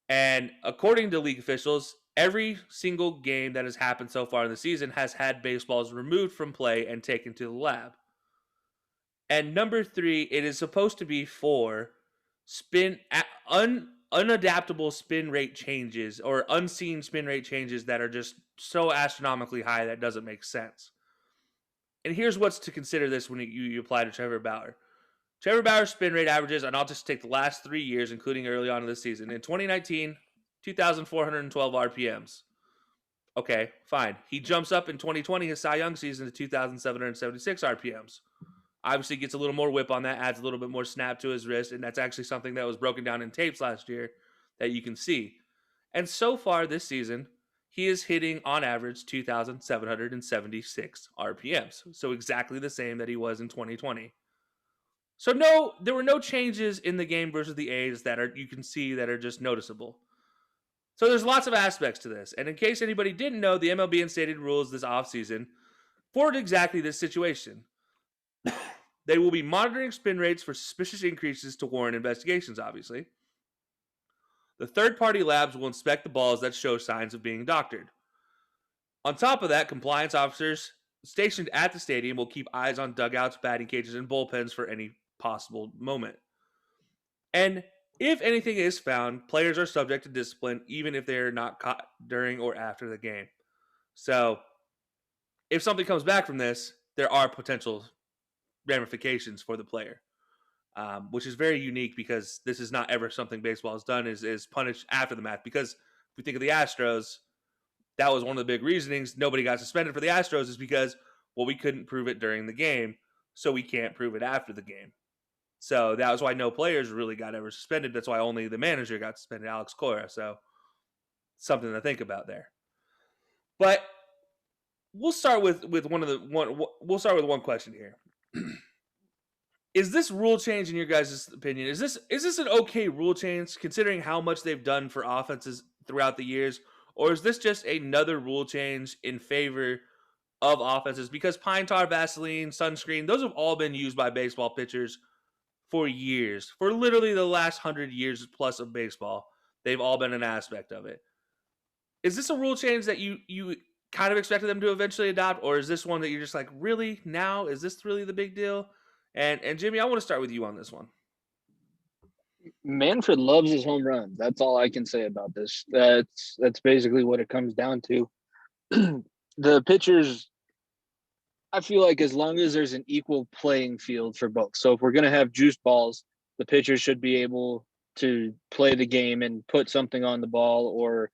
Speaker 4: And according to league officials, every single game that has happened so far in the season has had baseballs removed from play and taken to the lab. And number 3, it is supposed to be for unadaptable spin rate changes or unseen spin rate changes that are just so astronomically high that doesn't make sense. And here's what's to consider this when you apply to Trevor Bauer. Trevor Bauer's spin rate averages, and I'll just take the last 3 years, including early on in the season. In 2019, 2,412 RPMs. Okay, fine. He jumps up in 2020, his Cy Young season, to 2,776 RPMs. Obviously gets a little more whip on that, adds a little bit more snap to his wrist, and that's actually something that was broken down in tapes last year that you can see. And so far this season, he is hitting on average 2,776 RPMs. So exactly the same that he was in 2020. So no, there were no changes in the game versus the A's that you can see that are just noticeable. So there's lots of aspects to this. And in case anybody didn't know, the MLB instated rules this offseason for exactly this situation. They will be monitoring spin rates for suspicious increases to warrant investigations, obviously. The third-party labs will inspect the balls that show signs of being doctored. On top of that, compliance officers stationed at the stadium will keep eyes on dugouts, batting cages, and bullpens for any possible moment. And if anything is found, players are subject to discipline even if they are not caught during or after the game. So if something comes back from this, there are potential ramifications for the player, which is very unique because this is not ever something baseball has done is punish after the match. Because if we think of the Astros, that was one of the big reasonings nobody got suspended for the Astros is because, well, we couldn't prove it during the game, so we can't prove it after the game. So that was why no players really got ever suspended. That's why only the manager got suspended, Alex Cora. So something to think about there. But we'll start with one question here. Is this rule change, in your guys' opinion, is this an okay rule change considering how much they've done for offenses throughout the years, or is this just another rule change in favor of offenses? Because pine tar, Vaseline, sunscreen, those have all been used by baseball pitchers for years, for literally the last 100 years plus of baseball. They've all been an aspect of it. Is this a rule change that you kind of expected them to eventually adopt, or is this one that you're just like, really now? Is this really the big deal? And Jimmy, I want to start with you on this one.
Speaker 5: Manfred loves his home runs. That's all I can say about this. That's basically what it comes down to. The pitchers, I feel like as long as there's an equal playing field for both. So if we're going to have juice balls, the pitchers should be able to play the game and put something on the ball, or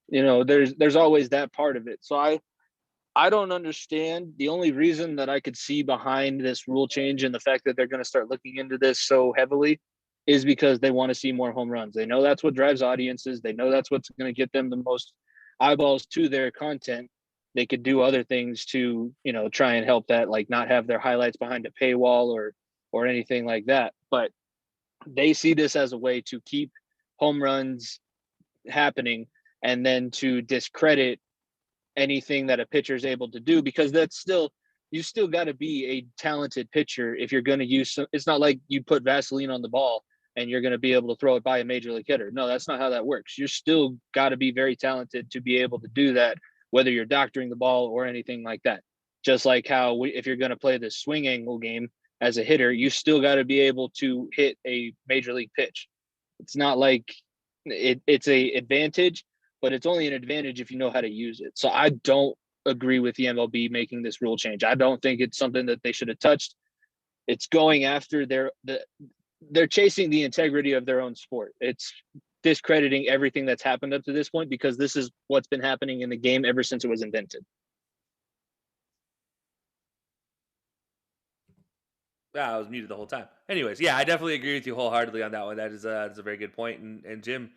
Speaker 5: there's always that part of it. So I don't understand. The only reason that I could see behind this rule change and the fact that they're going to start looking into this so heavily is because they want to see more home runs. They know that's what drives audiences. They know that's what's going to get them the most eyeballs to their content. They could do other things to, try and help that, like not have their highlights behind a paywall or anything like that. But they see this as a way to keep home runs happening and then to discredit anything that a pitcher is able to do, because you still got to be a talented pitcher if you're going to use it's not like you put Vaseline on the ball and you're going to be able to throw it by a major league hitter. No, that's not how that works. You're still got to be very talented to be able to do that, whether you're doctoring the ball or anything like that. Just like how if you're going to play the swing angle game as a hitter, you still got to be able to hit a major league pitch. It's not like it's a advantage, but it's only an advantage if you know how to use it. So I don't agree with the MLB making this rule change. I don't think it's something that they should have touched. It's going after they're chasing the integrity of their own sport. It's discrediting everything that's happened up to this point, because this is what's been happening in the game ever since it was invented.
Speaker 4: I was muted the whole time. Anyways, yeah, I definitely agree with you wholeheartedly on that one. That's a very good point. And Jim,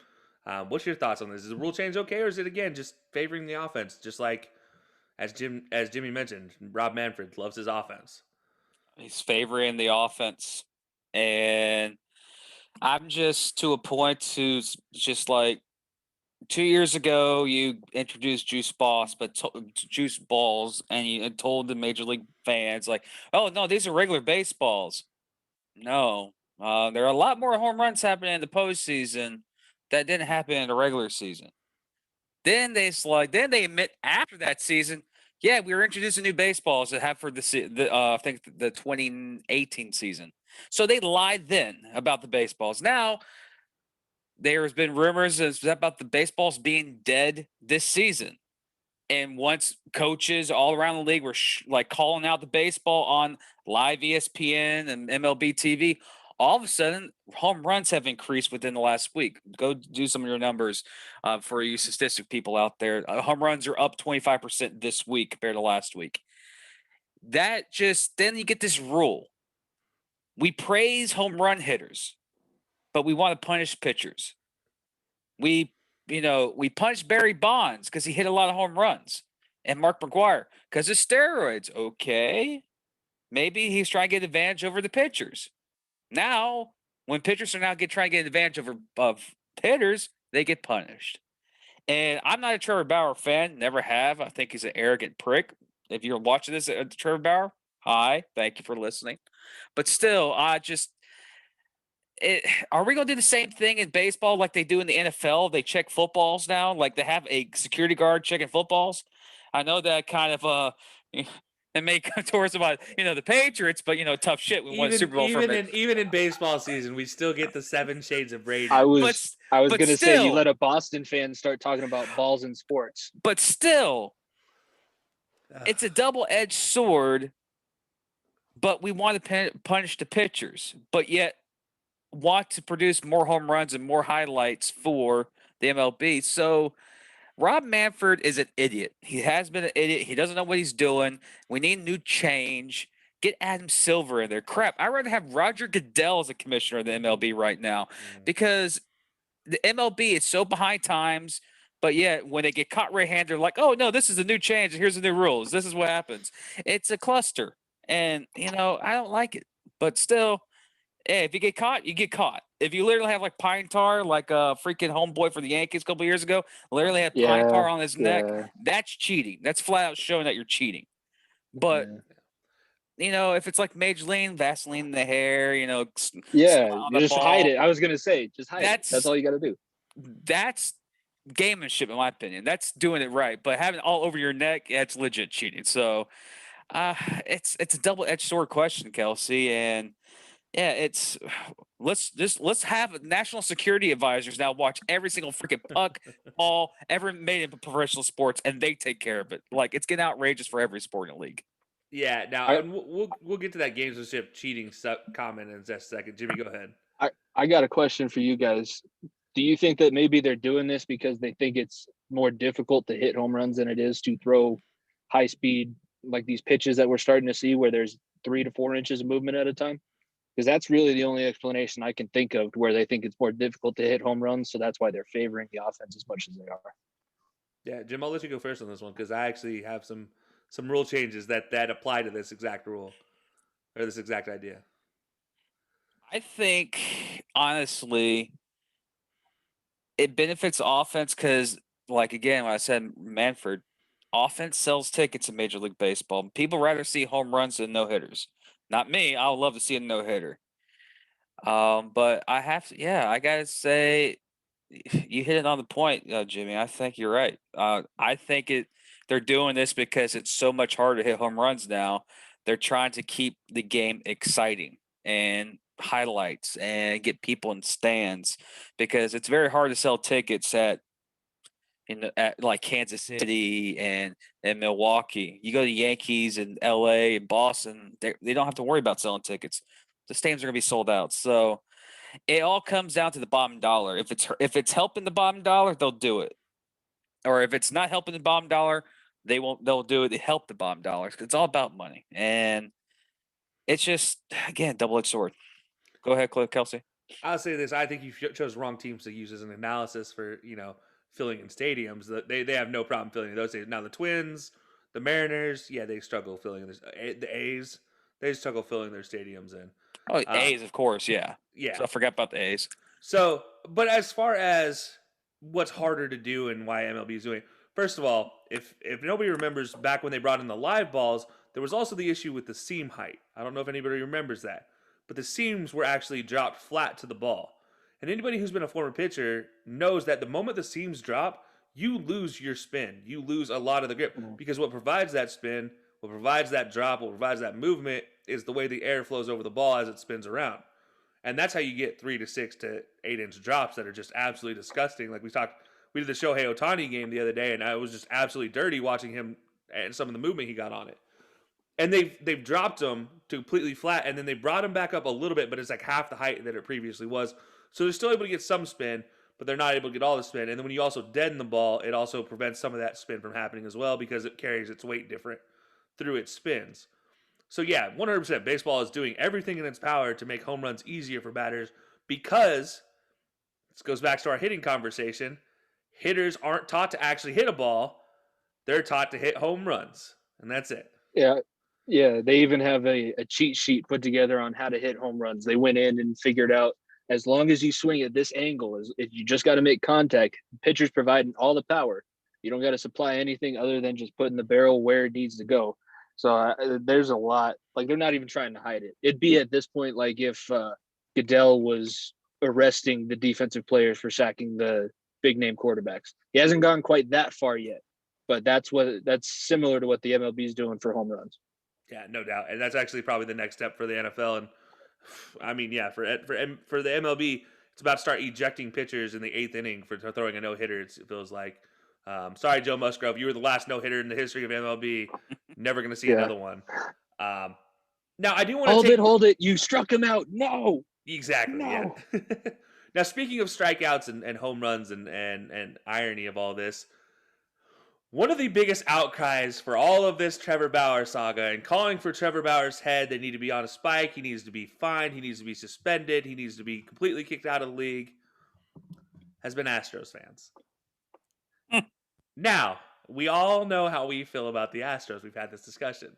Speaker 4: what's your thoughts on this? Is the rule change okay, or is it again just favoring the offense? Just like as Jimmy mentioned, Rob Manfred loves his offense.
Speaker 6: He's favoring the offense, and I'm just to a point to just like 2 years ago, you introduced juice balls, and you told the major league fans like, "Oh no, these are regular baseballs." No, there are a lot more home runs happening in the postseason that didn't happen in the regular season. Then they admit after that season, yeah, we were introducing new baseballs that have for I think the 2018 season. So they lied then about the baseballs. Now there's been rumors about the baseballs being dead this season. And once coaches all around the league were calling out the baseball on live ESPN and MLB TV, all of a sudden home runs have increased within the last week. Go do some of your numbers for you statistic people out there. Home runs are up 25% this week compared to last week. Then you get this rule. We praise home run hitters, but we want to punish pitchers. We punished Barry Bonds because he hit a lot of home runs, and Mark McGwire because of steroids. Okay, maybe he's trying to get advantage over the pitchers. Now, when pitchers are trying to get advantage of hitters, they get punished. And I'm not a Trevor Bauer fan, never have. I think he's an arrogant prick. If you're watching this, Trevor Bauer, hi, thank you for listening. But still, are we going to do the same thing in baseball like they do in the NFL? They check footballs now, like they have a security guard checking footballs. I know that kind of it may come towards about the Patriots, but tough shit. We won a Super Bowl
Speaker 4: even in baseball season, we still get the 7 shades of Brady.
Speaker 5: I was going to say, you let a Boston fan start talking about balls in sports,
Speaker 6: but still, it's a double-edged sword. But we want to punish the pitchers, but yet want to produce more home runs and more highlights for the MLB. So Rob Manfred is an idiot. He has been an idiot. He doesn't know what he's doing. We need new change. Get Adam Silver in there. Crap, I'd rather have Roger Goodell as a commissioner of the MLB right now because the MLB is so behind times. But yet, when they get caught red-handed, they're like, oh, no, this is a new change. Here's the new rules. This is what happens. It's a cluster. And, I don't like it. But still, if you get caught, you get caught. If you literally have like pine tar, like a freaking homeboy for the Yankees a couple years ago, literally had pine tar on his neck, that's cheating. That's flat out showing that you're cheating. But, if it's like Major League, Vaseline in the hair,
Speaker 5: just hide it. I was going to say, just hide it. That's all you got to do.
Speaker 6: That's gamesmanship, in my opinion. That's doing it right. But having it all over your neck, that's legit cheating. So it's a double-edged sword question, Kelcey. And yeah, let's have national security advisors now watch every single freaking puck, ball ever made in professional sports, and they take care of it. Like, it's getting outrageous for every sporting league.
Speaker 4: Yeah, now we'll get to that gamesmanship cheating comment in just a second. Jimmy, go ahead.
Speaker 5: I got a question for you guys. Do you think that maybe they're doing this because they think it's more difficult to hit home runs than it is to throw high speed, like these pitches that we're starting to see where there's 3 to 4 inches of movement at a time? Because that's really the only explanation I can think of where they think it's more difficult to hit home runs. So that's why they're favoring the offense as much as they are.
Speaker 4: Yeah, Jim, I'll let you go first on this one because I actually have some rule changes that apply to this exact rule or this exact idea.
Speaker 6: I think, honestly, it benefits offense because, like, again, when I said Manfred, offense sells tickets in Major League Baseball. People rather see home runs than no-hitters. Not me. I would love to see a no-hitter. But I gotta say, you hit it on the point, Jimmy. I think you're right. I think they're doing this because it's so much harder to hit home runs now. They're trying to keep the game exciting and highlights and get people in stands because it's very hard to sell tickets at like Kansas City and Milwaukee. You go to Yankees and LA and Boston, they don't have to worry about selling tickets. The stadiums are going to be sold out. So it all comes down to the bottom dollar. If it's helping the bottom dollar, they'll do it. Or if it's not helping the bottom dollar, they'll do it to help the bottom dollars. It's all about money. And it's just, again, double-edged sword. Go ahead, Kelcey.
Speaker 4: I'll say this: I think you chose wrong teams to use as an analysis for filling in stadiums. They have no problem filling in those stadiums. Now the Twins, the Mariners, yeah, they struggle filling in this. The A's, they struggle filling their stadiums in.
Speaker 6: Oh, A's, of course, yeah.
Speaker 4: Yeah.
Speaker 6: So I forgot about the A's.
Speaker 4: So, but as far as what's harder to do and why MLB is doing, first of all, if nobody remembers back when they brought in the live balls, there was also the issue with the seam height. I don't know if anybody remembers that, but the seams were actually dropped flat to the ball. And anybody who's been a former pitcher knows that the moment the seams drop, you lose your spin. You lose a lot of the grip because what provides that spin, what provides that drop, what provides that movement is the way the air flows over the ball as it spins around. And that's how you get 3 to 6 to 8 inch drops that are just absolutely disgusting. Like we did the Shohei Ohtani game the other day, and I was just absolutely dirty watching him and some of the movement he got on it. And they've dropped him completely flat, and then they brought him back up a little bit, but it's like half the height that it previously was. So they're still able to get some spin, but they're not able to get all the spin. And then when you also deaden the ball, it also prevents some of that spin from happening as well because it carries its weight different through its spins. So yeah, 100% baseball is doing everything in its power to make home runs easier for batters because, this goes back to our hitting conversation, hitters aren't taught to actually hit a ball. They're taught to hit home runs, and that's it.
Speaker 5: Yeah, they even have a cheat sheet put together on how to hit home runs. They went in and figured out as long as you swing at this angle, if you just got to make contact, pitcher's providing all the power. You don't got to supply anything other than just putting the barrel where it needs to go. So there's a lot. Like, they're not even trying to hide it. It'd be at this point like if Goodell was arresting the defensive players for sacking the big-name quarterbacks. He hasn't gone quite that far yet, but that's similar to what the MLB is doing for home runs.
Speaker 4: Yeah, no doubt. And that's actually probably the next step for the NFL. And I mean, yeah, for the MLB, it's about to start ejecting pitchers in the 8th inning for throwing a no-hitter, it feels like. Sorry, Joe Musgrove. You were the last no-hitter in the history of MLB. Never going to see another one. Now, I do want to
Speaker 5: Hold it. You struck him out. No.
Speaker 4: Exactly, no. Yeah. Now, speaking of strikeouts and home runs and irony of all this, one of the biggest outcries for all of this Trevor Bauer saga and calling for Trevor Bauer's head, they need to be on a spike, he needs to be fined, he needs to be suspended, he needs to be completely kicked out of the league, has been Astros fans. Now, we all know how we feel about the Astros. We've had this discussion.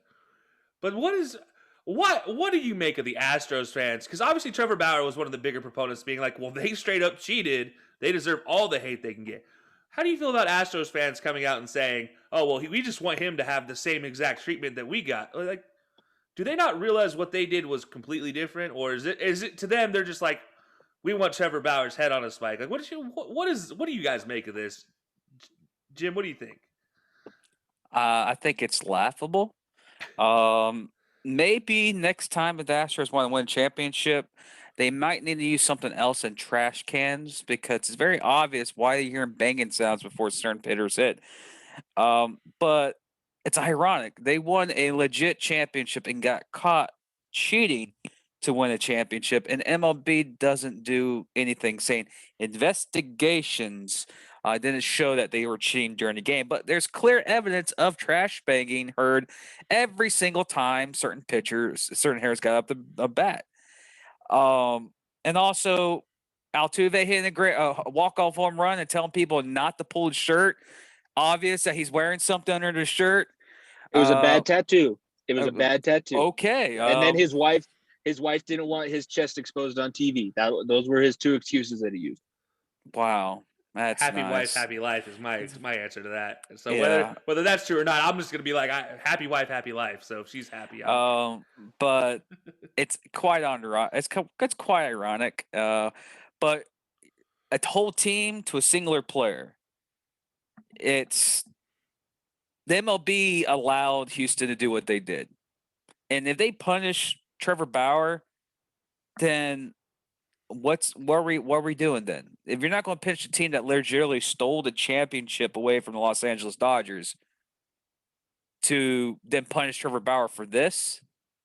Speaker 4: But what do you make of the Astros fans? Because obviously Trevor Bauer was one of the bigger proponents being like, well, they straight up cheated. They deserve all the hate they can get. How do you feel about Astros fans coming out and saying, oh, well, we just want him to have the same exact treatment that we got? Like, do they not realize what they did was completely different? Or is it to them, they're just like, we want Trevor Bauer's head on a spike? Like, what do you guys make of this? Jim, what do you think?
Speaker 6: I think it's laughable. Maybe next time if the Astros want to win a championship, they might need to use something else in trash cans because it's very obvious why you're hearing banging sounds before certain hitters hit. But it's ironic. They won a legit championship and got caught cheating to win a championship, and MLB doesn't do anything, saying investigations didn't show that they were cheating during the game. But there's clear evidence of trash banging heard every single time certain hitters got up the bat. And also Altuve hitting a great walk-off home run and telling people not to pull his shirt. Obvious that he's wearing something under the shirt.
Speaker 5: It was a bad tattoo. It was a bad tattoo.
Speaker 6: Okay.
Speaker 5: And then his wife didn't want his chest exposed on TV. Those were his two excuses that he used.
Speaker 6: Wow. That's
Speaker 4: happy wife,
Speaker 6: nice.
Speaker 4: happy life is my answer to that. So
Speaker 6: Yeah.
Speaker 4: whether that's true or not, I'm just gonna be like, happy wife, happy life. So if she's happy,
Speaker 6: But it's quite it's quite ironic. But a whole team to a singular player. It's the MLB allowed Houston to do what they did, and if they punish Trevor Bauer, then what are we doing then? If you're not going to pitch a team that legitimately stole the championship away from the Los Angeles Dodgers, to then punish Trevor Bauer for this,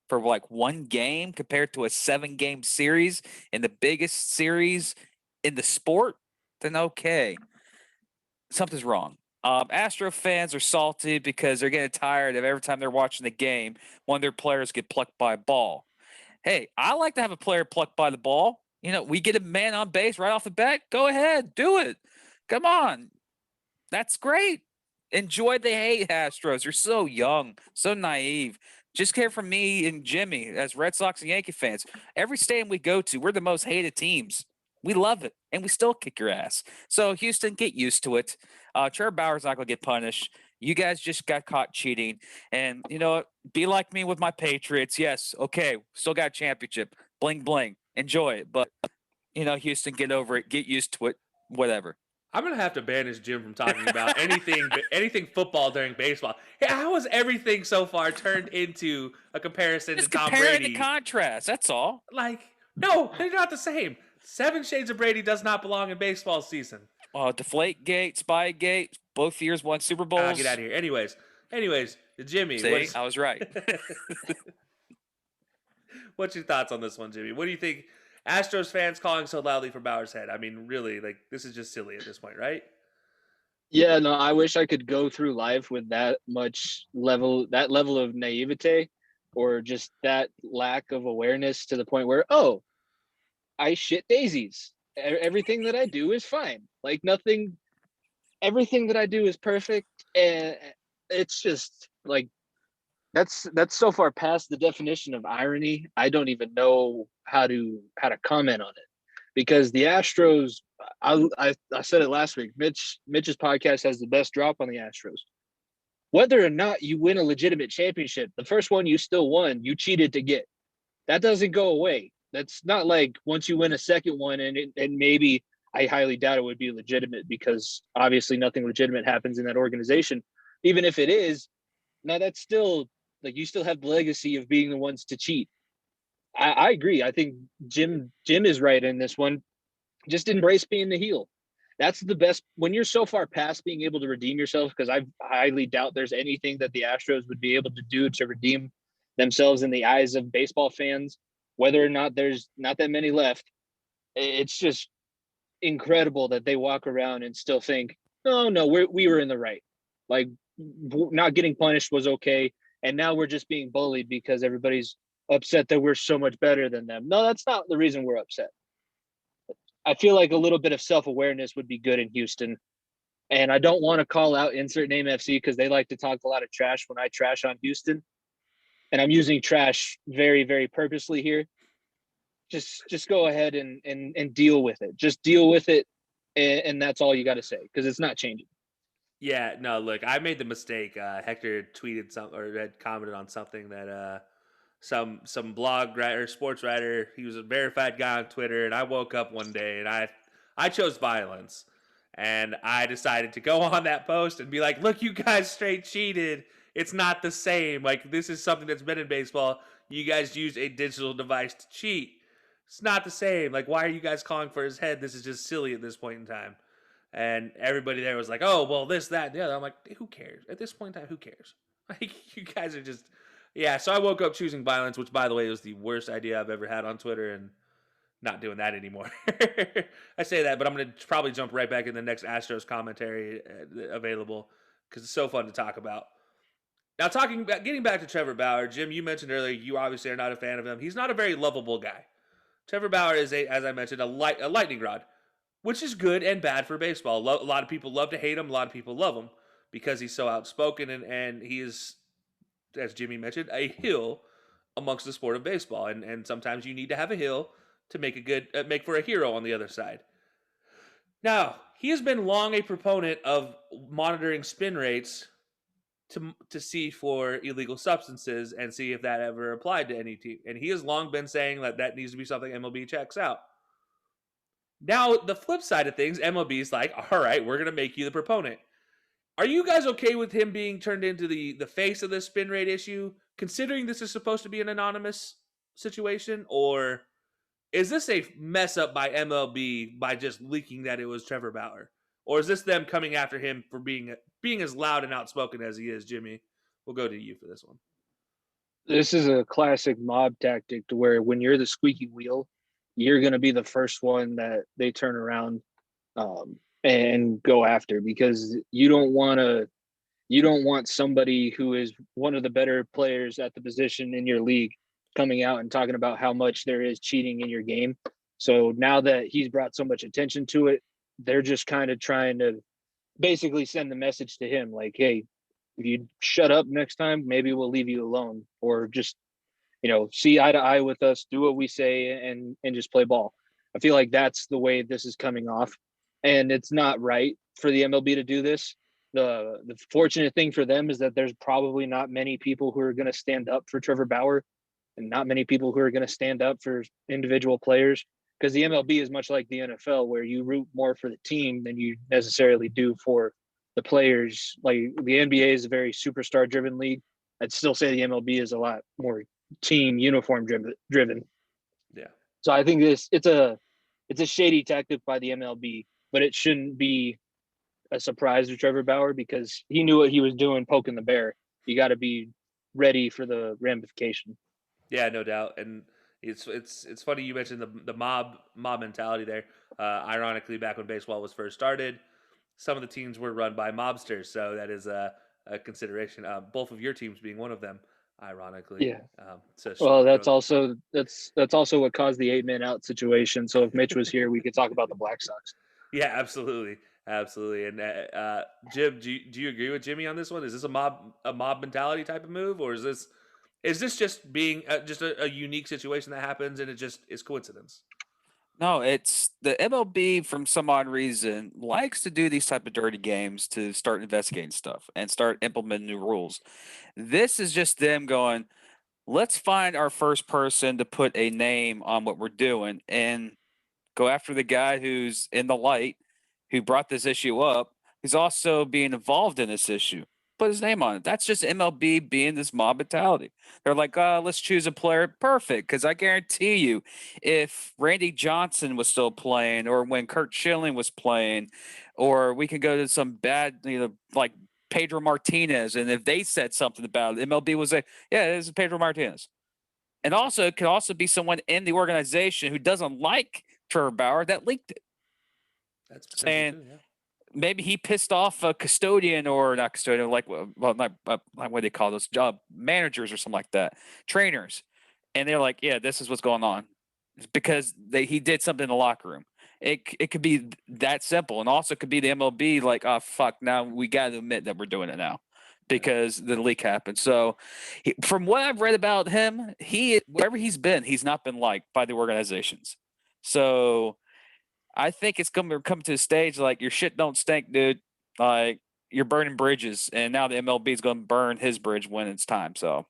Speaker 6: for like one game compared to a 7-game series in the biggest series in the sport, then okay, something's wrong. Astro fans are salty because they're getting tired of every time they're watching the game, one of their players get plucked by a ball. Hey, I like to have a player plucked by the ball. We get a man on base right off the bat. Go ahead, do it. Come on. That's great. Enjoy the hate, Astros. You're so young, so naive. Just care for me and Jimmy as Red Sox and Yankee fans. Every stadium we go to, we're the most hated teams. We love it, and we still kick your ass. So, Houston, get used to it. Trevor Bauer's not going to get punished. You guys just got caught cheating. And, be like me with my Patriots. Yes, okay, still got a championship. Bling, bling. Enjoy it. But, Houston, get over it. Get used to it. Whatever.
Speaker 4: I'm gonna have to banish Jim from talking about anything football during baseball. Hey, how has everything so far turned into a comparison
Speaker 6: Just
Speaker 4: to Tom
Speaker 6: comparing
Speaker 4: Brady?
Speaker 6: the contrast. That's all.
Speaker 4: Like, no, they're not the same. 7 Shades of Brady does not belong in baseball season.
Speaker 6: Deflate-gate, Spy-gate, both years won Super Bowls.
Speaker 4: Get out of here. Anyways, Jimmy.
Speaker 6: See, I was right.
Speaker 4: What's your thoughts on this one, Jimmy? What do you think? Astros fans calling so loudly for Bauer's head. I mean, really, this is just silly at this point, right?
Speaker 5: Yeah, no, I wish I could go through life with that level of naivete, or just that lack of awareness to the point where, I shit daisies. Everything that I do is fine. Like everything that I do is perfect. And it's just like, that's so far past the definition of irony. I don't even know how to comment on it, because the Astros, I said it last week, Mitch's podcast has the best drop on the Astros. Whether or not you win a legitimate championship, the first one you still won, you cheated to get. That doesn't go away. That's not like once you win a second one and maybe, I highly doubt it would be legitimate, because obviously nothing legitimate happens in that organization. Even if it is, now that's still, you still have the legacy of being the ones to cheat. I agree. I think Jim is right in this one. Just embrace being the heel. That's the best when you're so far past being able to redeem yourself, because I highly doubt there's anything that the Astros would be able to do to redeem themselves in the eyes of baseball fans, whether or not there's not that many left. It's just incredible that they walk around and still think, no, we were in the right. Like, not getting punished was okay. And now we're just being bullied because everybody's upset that we're so much better than them. No, that's not the reason we're upset. I feel like a little bit of self-awareness would be good in Houston. And I don't want to call out insert name FC, because they like to talk a lot of trash when I trash on Houston. And I'm using trash very, very purposely here. Just go ahead and deal with it. Just deal with it. And that's all you got to say, because it's not changing.
Speaker 4: Yeah, no, look, I made the mistake. Hector tweeted something or had commented on something that some blog writer, sports writer, he was a verified guy on Twitter, and I woke up one day and I chose violence. And I decided to go on that post and be like, look, you guys straight cheated. It's not the same. Like, this is something that's been in baseball. You guys use a digital device to cheat. It's not the same. Like, why are you guys calling for his head? This is just silly at this point in time. And everybody there was like, oh, well, this, that, and the other. I'm like, who cares? At this point in time, who cares? Like, you guys are just... Yeah, so I woke up choosing violence, which, by the way, was the worst idea I've ever had on Twitter, and not doing that anymore. I say that, but I'm going to probably jump right back in the next Astros commentary available, because it's so fun to talk about. Now, getting back to Trevor Bauer, Jim, you mentioned earlier you obviously are not a fan of him. He's not a very lovable guy. Trevor Bauer is, as I mentioned, a lightning rod, which is good and bad for baseball. A lot of people love to hate him. A lot of people love him because he's so outspoken, and he is, as Jimmy mentioned, a heel amongst the sport of baseball. And sometimes you need to have a heel to make for a hero on the other side. Now, he has been long a proponent of monitoring spin rates to see for illegal substances and see if that ever applied to any team. And he has long been saying that needs to be something MLB checks out. Now, the flip side of things, MLB is like, all right, we're going to make you the proponent. Are you guys okay with him being turned into the face of this spin rate issue, considering this is supposed to be an anonymous situation? Or is this a mess up by MLB by just leaking that it was Trevor Bauer? Or is this them coming after him for being as loud and outspoken as he is, Jimmy? We'll go to you for this one.
Speaker 5: This is a classic mob tactic to where when you're the squeaky wheel, you're going to be the first one that they turn around and go after, because you don't want somebody who is one of the better players at the position in your league coming out and talking about how much there is cheating in your game. So now that he's brought so much attention to it, they're just kind of trying to basically send the message to him like, hey, if you shut up next time, maybe we'll leave you alone, or just, see eye to eye with us, do what we say, and just play ball. I feel like that's the way this is coming off, and it's not right for the MLB to do this. The fortunate thing for them is that there's probably not many people who are going to stand up for Trevor Bauer, and not many people who are going to stand up for individual players, because the MLB is much like the NFL, where you root more for the team than you necessarily do for the players. Like the NBA is a very superstar driven league. I'd still say the MLB is a lot more team uniform driven.
Speaker 4: Yeah.
Speaker 5: So I think it's a shady tactic by the MLB, but it shouldn't be a surprise to Trevor Bauer, because he knew what he was doing, poking the bear. You got to be ready for the ramification.
Speaker 4: Yeah, no doubt. And it's funny you mentioned the mob mentality there. Ironically, back when baseball was first started, some of the teams were run by mobsters, so that is a consideration. Both of your teams being one of them, ironically.
Speaker 5: Yeah.
Speaker 4: Well,
Speaker 5: that's also what caused the 8-man out situation. So if Mitch was here, we could talk about the Black Sox.
Speaker 4: Yeah, absolutely. And Jim, do you agree with Jimmy on this one? Is this a mob mentality type of move, or is this just being just a unique situation that happens and it just is coincidence?
Speaker 6: No, it's the MLB, from some odd reason, likes to do these type of dirty games to start investigating stuff and start implementing new rules. This is just them going, let's find our first person to put a name on what we're doing and go after the guy who's in the light, who brought this issue up, who's also being involved in this issue. Put his name on it. That's just MLB being this mob mentality. They're like, let's choose a player. Perfect. Because I guarantee you, if Randy Johnson was still playing, or when Kurt Schilling was playing, or we could go to some bad, like Pedro Martinez, and if they said something about it, MLB was like, yeah, this is Pedro Martinez. And also, it could also be someone in the organization who doesn't like Trevor Bauer that leaked it.
Speaker 4: That's
Speaker 6: saying
Speaker 4: true, yeah.
Speaker 6: Maybe he pissed off a custodian, or not custodian, like, not what they call those job managers or something like that, trainers, and they're like, yeah, this is what's going on. It's because he did something in the locker room. It could be that simple, and also it could be the MLB like, oh fuck, now we got to admit that we're doing it now because the leak happened. So, from what I've read about him, wherever he's been, he's not been liked by the organizations. So I think it's going to come to a stage like, your shit don't stink, dude. Like, you're burning bridges, and now the MLB is going to burn his bridge when it's time. So,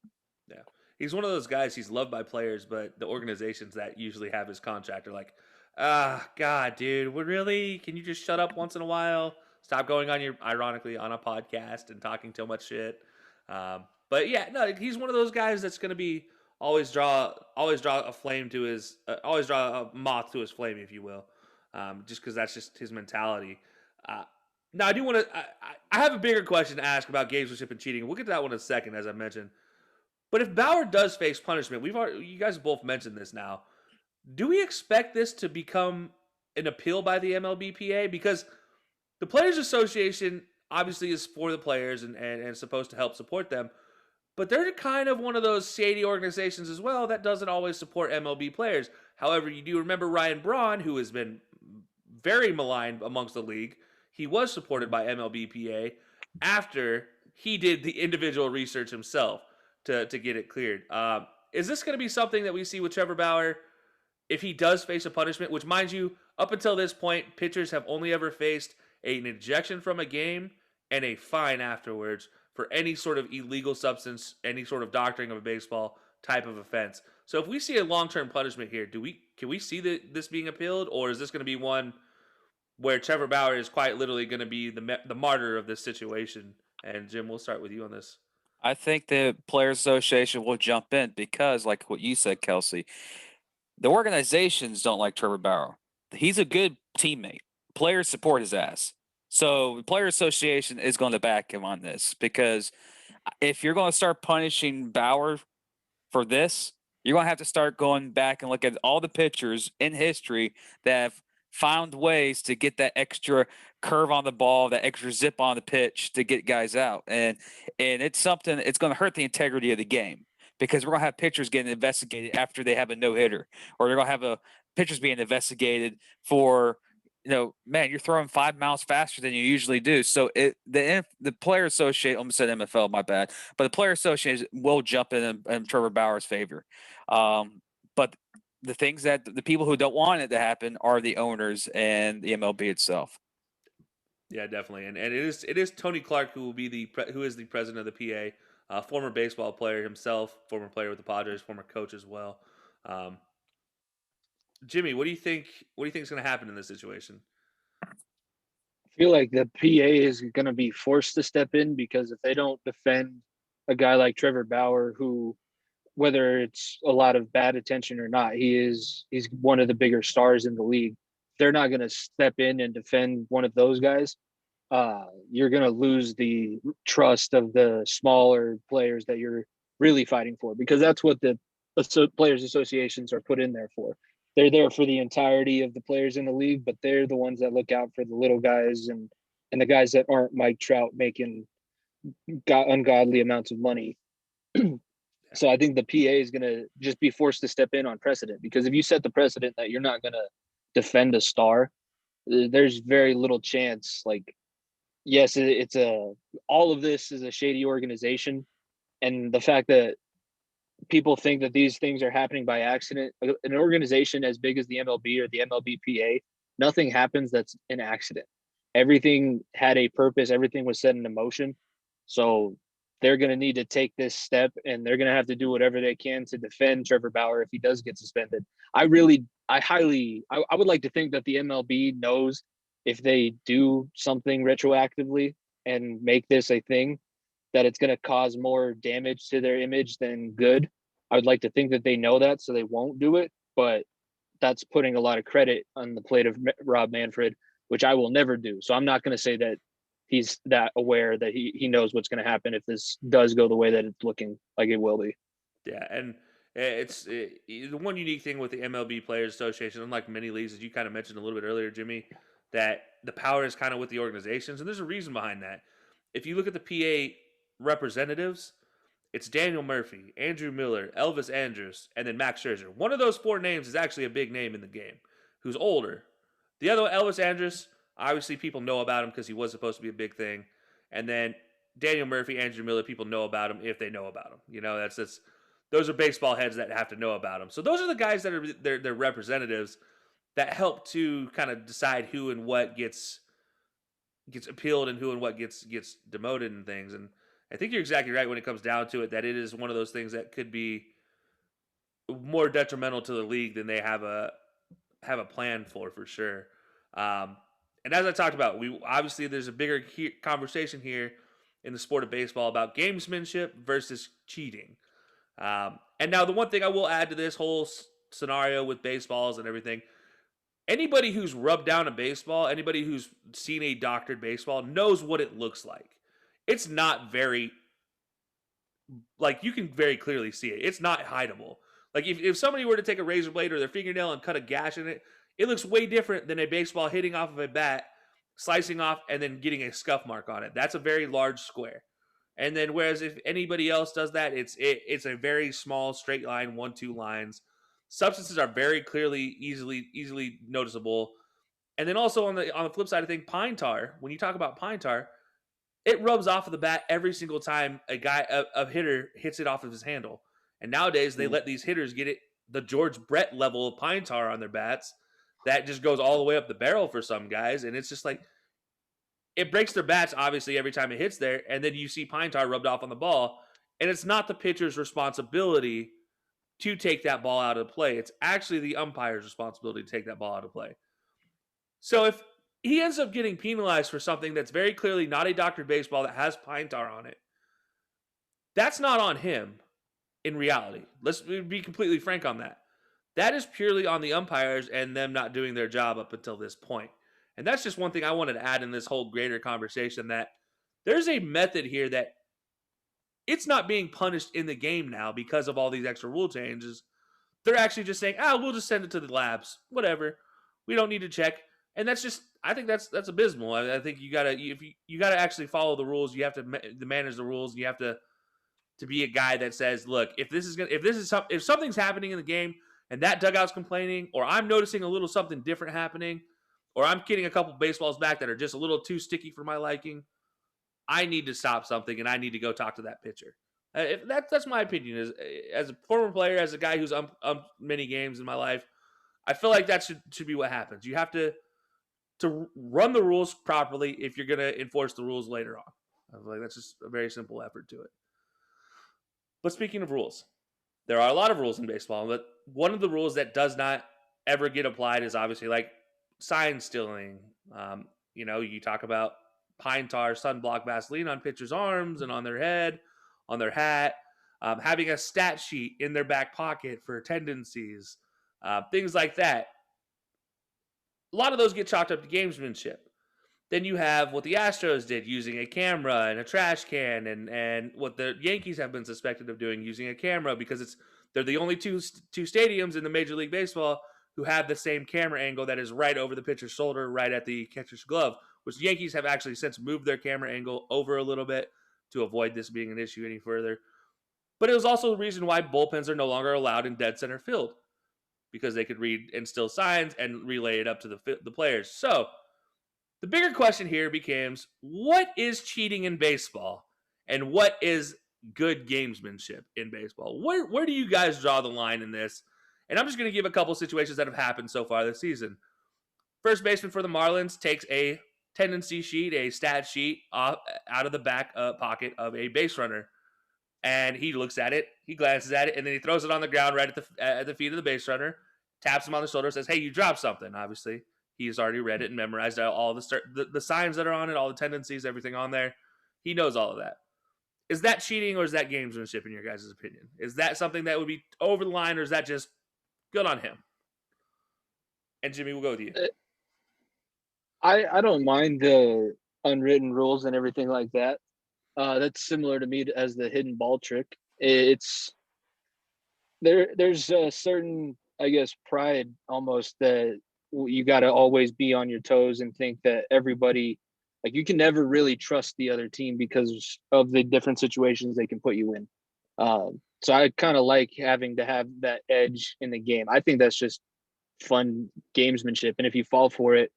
Speaker 4: yeah, he's one of those guys. He's loved by players, but the organizations that usually have his contract are like, God, dude, really? Can you just shut up once in a while? Stop going ironically on a podcast and talking too much shit. But yeah, no, he's one of those guys that's going to be always draw a flame to his, always draw a moth to his flame, if you will. Just because that's just his mentality. Now, I do want to. I have a bigger question to ask about gamesmanship and cheating. We'll get to that one in a second, as I mentioned. But if Bauer does face punishment, you guys both mentioned this now. Do we expect this to become an appeal by the MLBPA? Because the Players Association obviously is for the players and supposed to help support them. But they're kind of one of those shady organizations as well that doesn't always support MLB players. However, you do remember Ryan Braun, who has been very maligned amongst the league. He was supported by MLBPA after he did the individual research himself to get it cleared. Is this going to be something that we see with Trevor Bauer? if he does face a punishment, which, mind you, up until this point, pitchers have only ever faced an ejection from a game and a fine afterwards for any sort of illegal substance, any sort of doctoring of a baseball type of offense. So if we see a long-term punishment here, can we see this being appealed, or is this going to be one where Trevor Bauer is quite literally going to be the martyr of this situation? And Jim, we'll start with you on this.
Speaker 6: I think the Players Association will jump in because, like what you said, Kelcey, the organizations don't like Trevor Bauer. He's a good teammate. Players support his ass. So the Players Association is going to back him on this, because if you're going to start punishing Bauer for this, you're going to have to start going back and look at all the pitchers in history that have found ways to get that extra curve on the ball, that extra zip on the pitch to get guys out. And it's something, it's going to hurt the integrity of the game, because we're going to have pitchers getting investigated after they have a no-hitter, or they're going to have pitchers being investigated for, man, you're throwing 5 miles faster than you usually do. So the Player Association, almost said MFL, my bad, but the Player Association will jump in Trevor Bauer's favor. But the things that the people who don't want it to happen are the owners and the MLB itself.
Speaker 4: Yeah, definitely, and it is Tony Clark who is the president of the PA, former baseball player himself, former player with the Padres, former coach as well. Jimmy, what do you think is going to happen in this situation?
Speaker 5: I feel like the PA is going to be forced to step in, because if they don't defend a guy like Trevor Bauer, who, whether it's a lot of bad attention or not, he's one of the bigger stars in the league. They're not going to step in and defend one of those guys. You're going to lose the trust of the smaller players that you're really fighting for, because that's what the players associations are put in there for. They're there for the entirety of the players in the league, but they're the ones that look out for the little guys and the guys that aren't Mike Trout making ungodly amounts of money. So I think the PA is going to just be forced to step in on precedent, because if you set the precedent that you're not going to defend a star, there's very little chance. Like, yes, all of this is a shady organization. And the fact that people think that these things are happening by accident, an organization as big as the MLB or the MLBPA, nothing happens that's an accident. Everything had a purpose. Everything was set into motion. So they're going to need to take this step, and they're going to have to do whatever they can to defend Trevor Bauer if he does get suspended. I would like to think that the MLB knows if they do something retroactively and make this a thing, that it's going to cause more damage to their image than good. I would like to think that they know that, so they won't do it, but that's putting a lot of credit on the plate of Rob Manfred, which I will never do. So I'm not going to say that he's that aware that he knows what's going to happen if this does go the way that it's looking like it will be.
Speaker 4: Yeah, and the one unique thing with the MLB Players Association, unlike many leagues, as you kind of mentioned a little bit earlier, Jimmy, that the power is kind of with the organizations, and there's a reason behind that. If you look at the PA representatives, it's Daniel Murphy, Andrew Miller, Elvis Andrus, and then Max Scherzer. One of those 4 names is actually a big name in the game, who's older. The other, Elvis Andrus, obviously people know about him because he was supposed to be a big thing. And then Daniel Murphy, Andrew Miller, people know about him if they know about him. That's those are baseball heads that have to know about him. So those are the guys that are they're representatives that help to kind of decide who and what gets appealed and who and what gets demoted and things. And I think you're exactly right when it comes down to it, that it is one of those things that could be more detrimental to the league than they have a plan for sure. And as I talked about, there's a bigger conversation here in the sport of baseball about gamesmanship versus cheating. And now the one thing I will add to this whole scenario with baseballs and everything, anybody who's rubbed down a baseball, anybody who's seen a doctored baseball knows what it looks like. It's not very, you can very clearly see it. It's not hideable. Like if somebody were to take a razor blade or their fingernail and cut a gash in it, it looks way different than a baseball hitting off of a bat, slicing off, and then getting a scuff mark on it. That's a very large square. And then whereas if anybody else does that, it's a very small straight line, 1-2 lines. Substances are very clearly, easily noticeable. And then also on the flip side of things, pine tar. When you talk about pine tar, it rubs off of the bat every single time a hitter hits it off of his handle. And nowadays they let these hitters get it the George Brett level of pine tar on their bats that just goes all the way up the barrel for some guys. And it's just like, it breaks their bats, obviously, every time it hits there. And then you see pine tar rubbed off on the ball. And it's not the pitcher's responsibility to take that ball out of play. It's actually the umpire's responsibility to take that ball out of play. So if he ends up getting penalized for something that's very clearly not a doctored baseball that has pine tar on it, that's not on him in reality. Let's be completely frank on that. That is purely on the umpires and them not doing their job up until this point. And that's just one thing I wanted to add in this whole greater conversation, that there's a method here that it's not being punished in the game now because of all these extra rule changes. They're actually just saying, we'll just send it to the labs. Whatever. We don't need to check. And that's just, I think that's abysmal. I think you gotta actually follow the rules. You have to manage the rules. You have to be a guy that says, look, if something's happening in the game and that dugout's complaining, or I'm noticing a little something different happening, or I'm getting a couple baseballs back that are just a little too sticky for my liking, I need to stop something and I need to go talk to that pitcher. That's my opinion. As a former player, as a guy who's many games in my life, I feel like that should be what happens. You have to run the rules properly if you're going to enforce the rules later on. I feel like that's just a very simple effort to it. But speaking of rules, there are a lot of rules in baseball, but one of the rules that does not ever get applied is obviously like sign stealing. You talk about pine tar, sunblock, Vaseline on pitchers' arms and on their head, on their hat, having a stat sheet in their back pocket for tendencies, things like that. A lot of those get chalked up to gamesmanship. Then you have what the Astros did, using a camera and a trash can, and what the Yankees have been suspected of doing, using a camera, because they're the only two stadiums in the Major League Baseball who have the same camera angle that is right over the pitcher's shoulder, right at the catcher's glove, which the Yankees have actually since moved their camera angle over a little bit to avoid this being an issue any further. But it was also the reason why bullpens are no longer allowed in dead center field, because they could read and still signs and relay it up to the players. So the bigger question here becomes, what is cheating in baseball and what is good gamesmanship in baseball? Where do you guys draw the line in this? And I'm just going to give a couple situations that have happened so far this season. First baseman for the Marlins takes a tendency sheet, a stat sheet out of the back pocket of a base runner. And he looks at it, he glances at it, and then he throws it on the ground right at the feet of the base runner, taps him on the shoulder, says, hey, you dropped something. Obviously, he's already read it and memorized all the signs that are on it, all the tendencies, everything on there. He knows all of that. Is that cheating or is that gamesmanship in your guys' opinion? Is that something that would be over the line, or is that just good on him? And Jimmy, we'll go with you.
Speaker 5: I don't mind the unwritten rules and everything like that. That's similar to me as the hidden ball trick. It's there's a certain, I guess, pride almost that you got to always be on your toes and think that everybody, like, you can never really trust the other team because of the different situations they can put you in. So I kind of like having to have that edge in the game. I think that's just fun gamesmanship. And if you fall for it,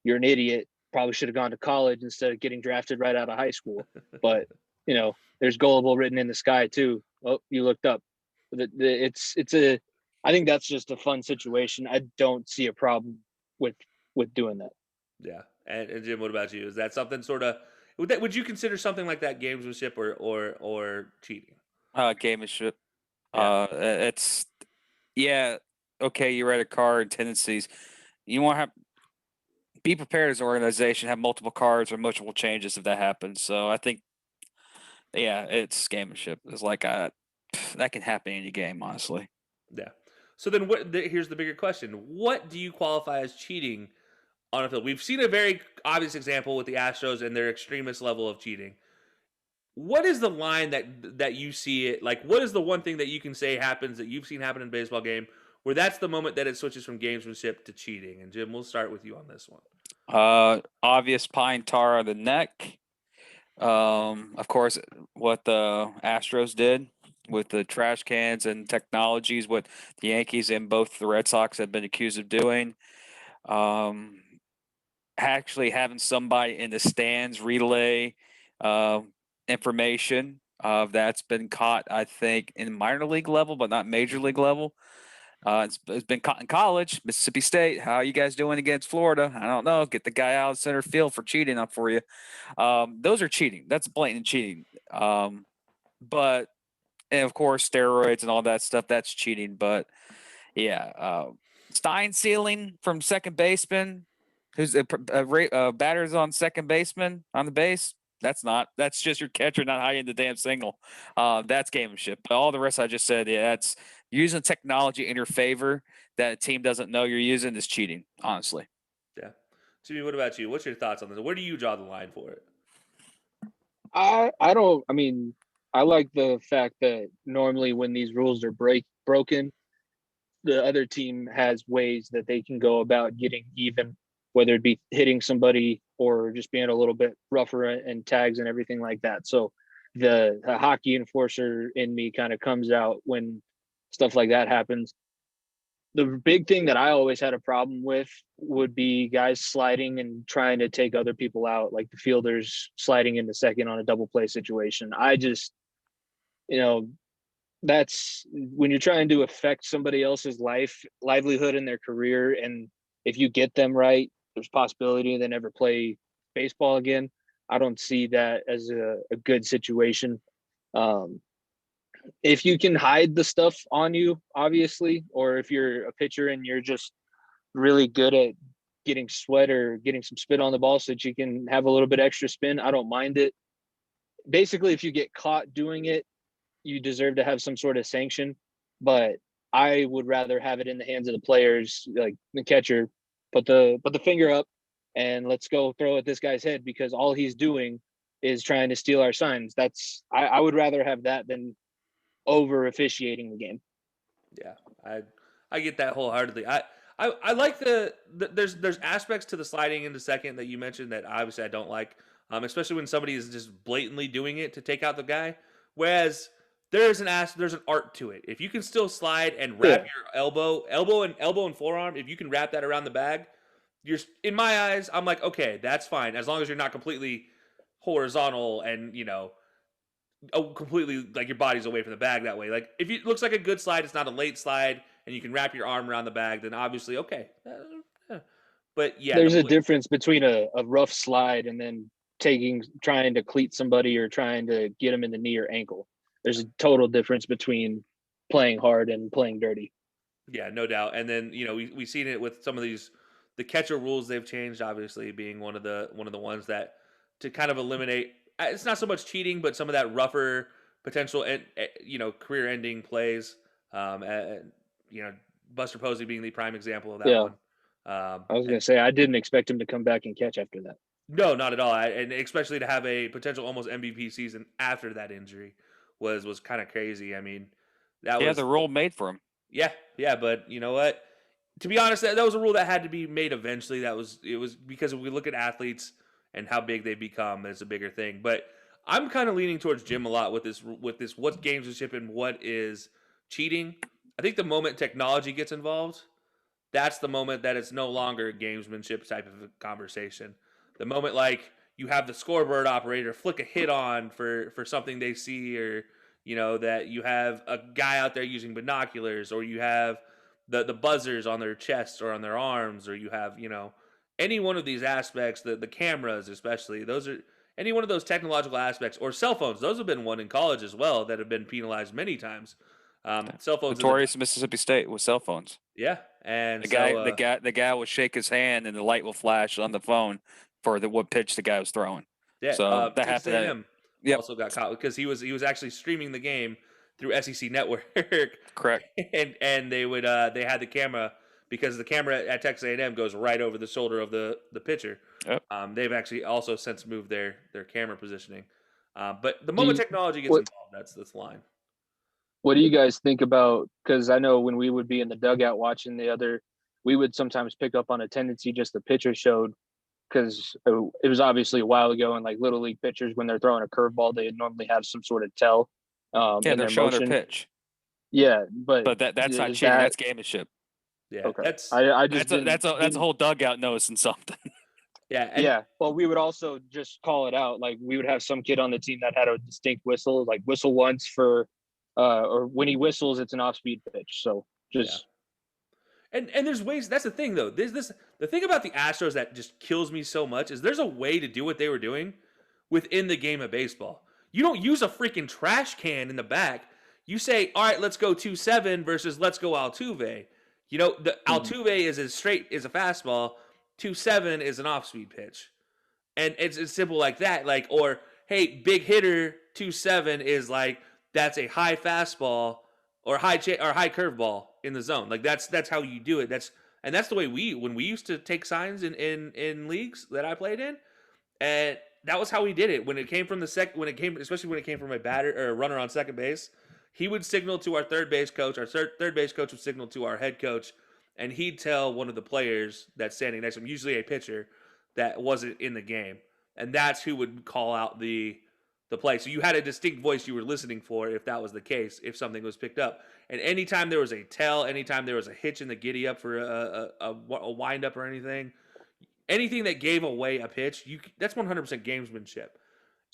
Speaker 5: you're an idiot. Probably should have gone to college instead of getting drafted right out of high school. But, there's gullible written in the sky too. Oh, you looked up. I think that's just a fun situation. I don't see a problem with doing that.
Speaker 4: Yeah. And Jim, what about you? Is that something sort of, would you consider something like that gamesmanship or cheating?
Speaker 6: Gamesmanship.
Speaker 4: Yeah.
Speaker 6: Okay, you read a card, tendencies. You want to be prepared as an organization, have multiple cards or multiple changes if that happens. So I think, it's gamesmanship. It's like that can happen in any game, honestly.
Speaker 4: Yeah. So then here's the bigger question. What do you qualify as cheating on a field? We've seen a very obvious example with the Astros and their extremist level of cheating. What is the line that you see it? Like, what is the one thing that you can say happens that you've seen happen in a baseball game where that's the moment that it switches from gamesmanship to cheating? And Jim, we'll start with you on this one.
Speaker 6: Obvious pine tar on the neck. Of course, what the Astros did with the trash cans and technologies, what the Yankees and both the Red Sox have been accused of doing. Actually having somebody in the stands relay information that's been caught, I think, in minor league level, but not major league level. It's been caught in college, Mississippi State. How are you guys doing against Florida? I don't know. Get the guy out of center field for cheating up for you. Those are cheating. That's blatant cheating. But and of course steroids and all that stuff, that's cheating. But yeah, Stein sealing from second baseman, who's a batter's on second baseman on the base. That's just your catcher not hiding the damn single. That's gamemanship. But all the rest I just said, yeah, that's using technology in your favor that a team doesn't know you're using is cheating, honestly.
Speaker 4: Yeah. Jimmy, what about you? What's your thoughts on this? Where do you draw the line for it?
Speaker 5: I like the fact that normally when these rules are broken, the other team has ways that they can go about getting even, whether it be hitting somebody or just being a little bit rougher and tags and everything like that. So the hockey enforcer in me kind of comes out when stuff like that happens. The big thing that I always had a problem with would be guys sliding and trying to take other people out, like the fielders sliding into second on a double play situation. I just, that's when you're trying to affect somebody else's livelihood in their career. And if you get them right, there's possibility they never play baseball again. I don't see that as a good situation. If you can hide the stuff on you, obviously, or if you're a pitcher and you're just really good at getting sweat or getting some spit on the ball so that you can have a little bit extra spin, I don't mind it. Basically, if you get caught doing it, you deserve to have some sort of sanction, but I would rather have it in the hands of the players, like the catcher, put the finger up and let's go throw at this guy's head because all he's doing is trying to steal our signs. I would rather have that than over officiating the game.
Speaker 4: Yeah, I get that wholeheartedly. I like there's aspects to the sliding into second that you mentioned that obviously I don't like, especially when somebody is just blatantly doing it to take out the guy. Whereas there's an art to it. If you can still slide and wrap your elbow and forearm, if you can wrap that around the bag, you're, in my eyes, I'm like, okay, that's fine as long as you're not completely horizontal and completely like your body's away from the bag that way. Like if it looks like a good slide, it's not a late slide, and you can wrap your arm around the bag, then obviously okay. But yeah,
Speaker 5: there's a difference between a rough slide and then trying to cleat somebody or trying to get them in the knee or ankle. There's a total difference between playing hard and playing dirty.
Speaker 4: Yeah, no doubt. And then we've seen it with some of the catcher rules they've changed. Obviously, being one of the ones that to kind of eliminate. It's not so much cheating, but some of that rougher potential, career-ending plays. Buster Posey being the prime example of that one.
Speaker 5: I was going to say I didn't expect him to come back and catch after that.
Speaker 4: No, not at all. And especially to have a potential almost MVP season after that injury was kind of crazy. I mean, that was
Speaker 6: the rule made for him.
Speaker 4: Yeah, but you know what? To be honest, that was a rule that had to be made eventually. It was because if we look at athletes and how big they become, it's a bigger thing. But I'm kind of leaning towards Jim a lot with this what's gamesmanship and what is cheating. I think the moment technology gets involved, that's the moment that it's no longer a gamesmanship type of a conversation. The moment like you have the scoreboard operator flick a hit on for something they see, or that you have a guy out there using binoculars, or you have the buzzers on their chests or on their arms, or you have any one of these aspects, the cameras especially, those are any one of those technological aspects, or cell phones. Those have been one in college as well that have been penalized many times. Cell phones.
Speaker 6: Notorious Mississippi State with cell phones.
Speaker 4: Yeah, and
Speaker 6: the guy will shake his hand and the light will flash on the phone for what pitch the guy was throwing.
Speaker 4: Yeah,
Speaker 6: so that
Speaker 4: happened to him.
Speaker 6: Yep.
Speaker 4: Also got caught because he was actually streaming the game through SEC Network.
Speaker 6: Correct.
Speaker 4: And they would they had the camera, because the camera at Texas A&M goes right over the shoulder of the pitcher.
Speaker 6: Yep.
Speaker 4: They've actually also since moved their camera positioning. But the moment technology gets involved, that's the line.
Speaker 5: What do you guys think about, because I know when we would be in the dugout watching we would sometimes pick up on a tendency just the pitcher showed, because it was obviously a while ago, and like little league pitchers, when they're throwing a curveball, they normally have some sort of tell.
Speaker 6: They're showing their pitch.
Speaker 5: Yeah, but
Speaker 6: that's not cheating. That's gamemanship.
Speaker 4: Yeah,
Speaker 5: okay.
Speaker 4: That's
Speaker 6: a whole dugout noticing something.
Speaker 4: Yeah,
Speaker 5: Well, we would also just call it out. Like we would have some kid on the team that had a distinct whistle, like whistle once for, or when he whistles, it's an off-speed pitch. So just
Speaker 4: And there's ways. That's the thing, though. The thing about the Astros that just kills me so much is there's a way to do what they were doing within the game of baseball. You don't use a freaking trash can in the back. You say, all right, let's go 2-7 versus let's go Altuve. You know, the Altuve is as straight as a fastball. 2-7 is an off-speed pitch. And it's simple like that. Like, or, hey, big hitter, 2-7 is like, that's a high fastball or high curveball in the zone. Like, that's how you do it. That's the way when we used to take signs in leagues that I played in, and that was how we did it. When it came from especially when it came from a batter or a runner on second base, he would signal to our third base coach. Our third base coach would signal to our head coach, and he'd tell one of the players that's standing next to him, usually a pitcher, that wasn't in the game. And that's who would call out the play. So you had a distinct voice you were listening for if that was the case, if something was picked up. And anytime there was a tell, anytime there was a hitch in the giddy up for a wind up or anything that gave away a pitch, that's 100% gamesmanship.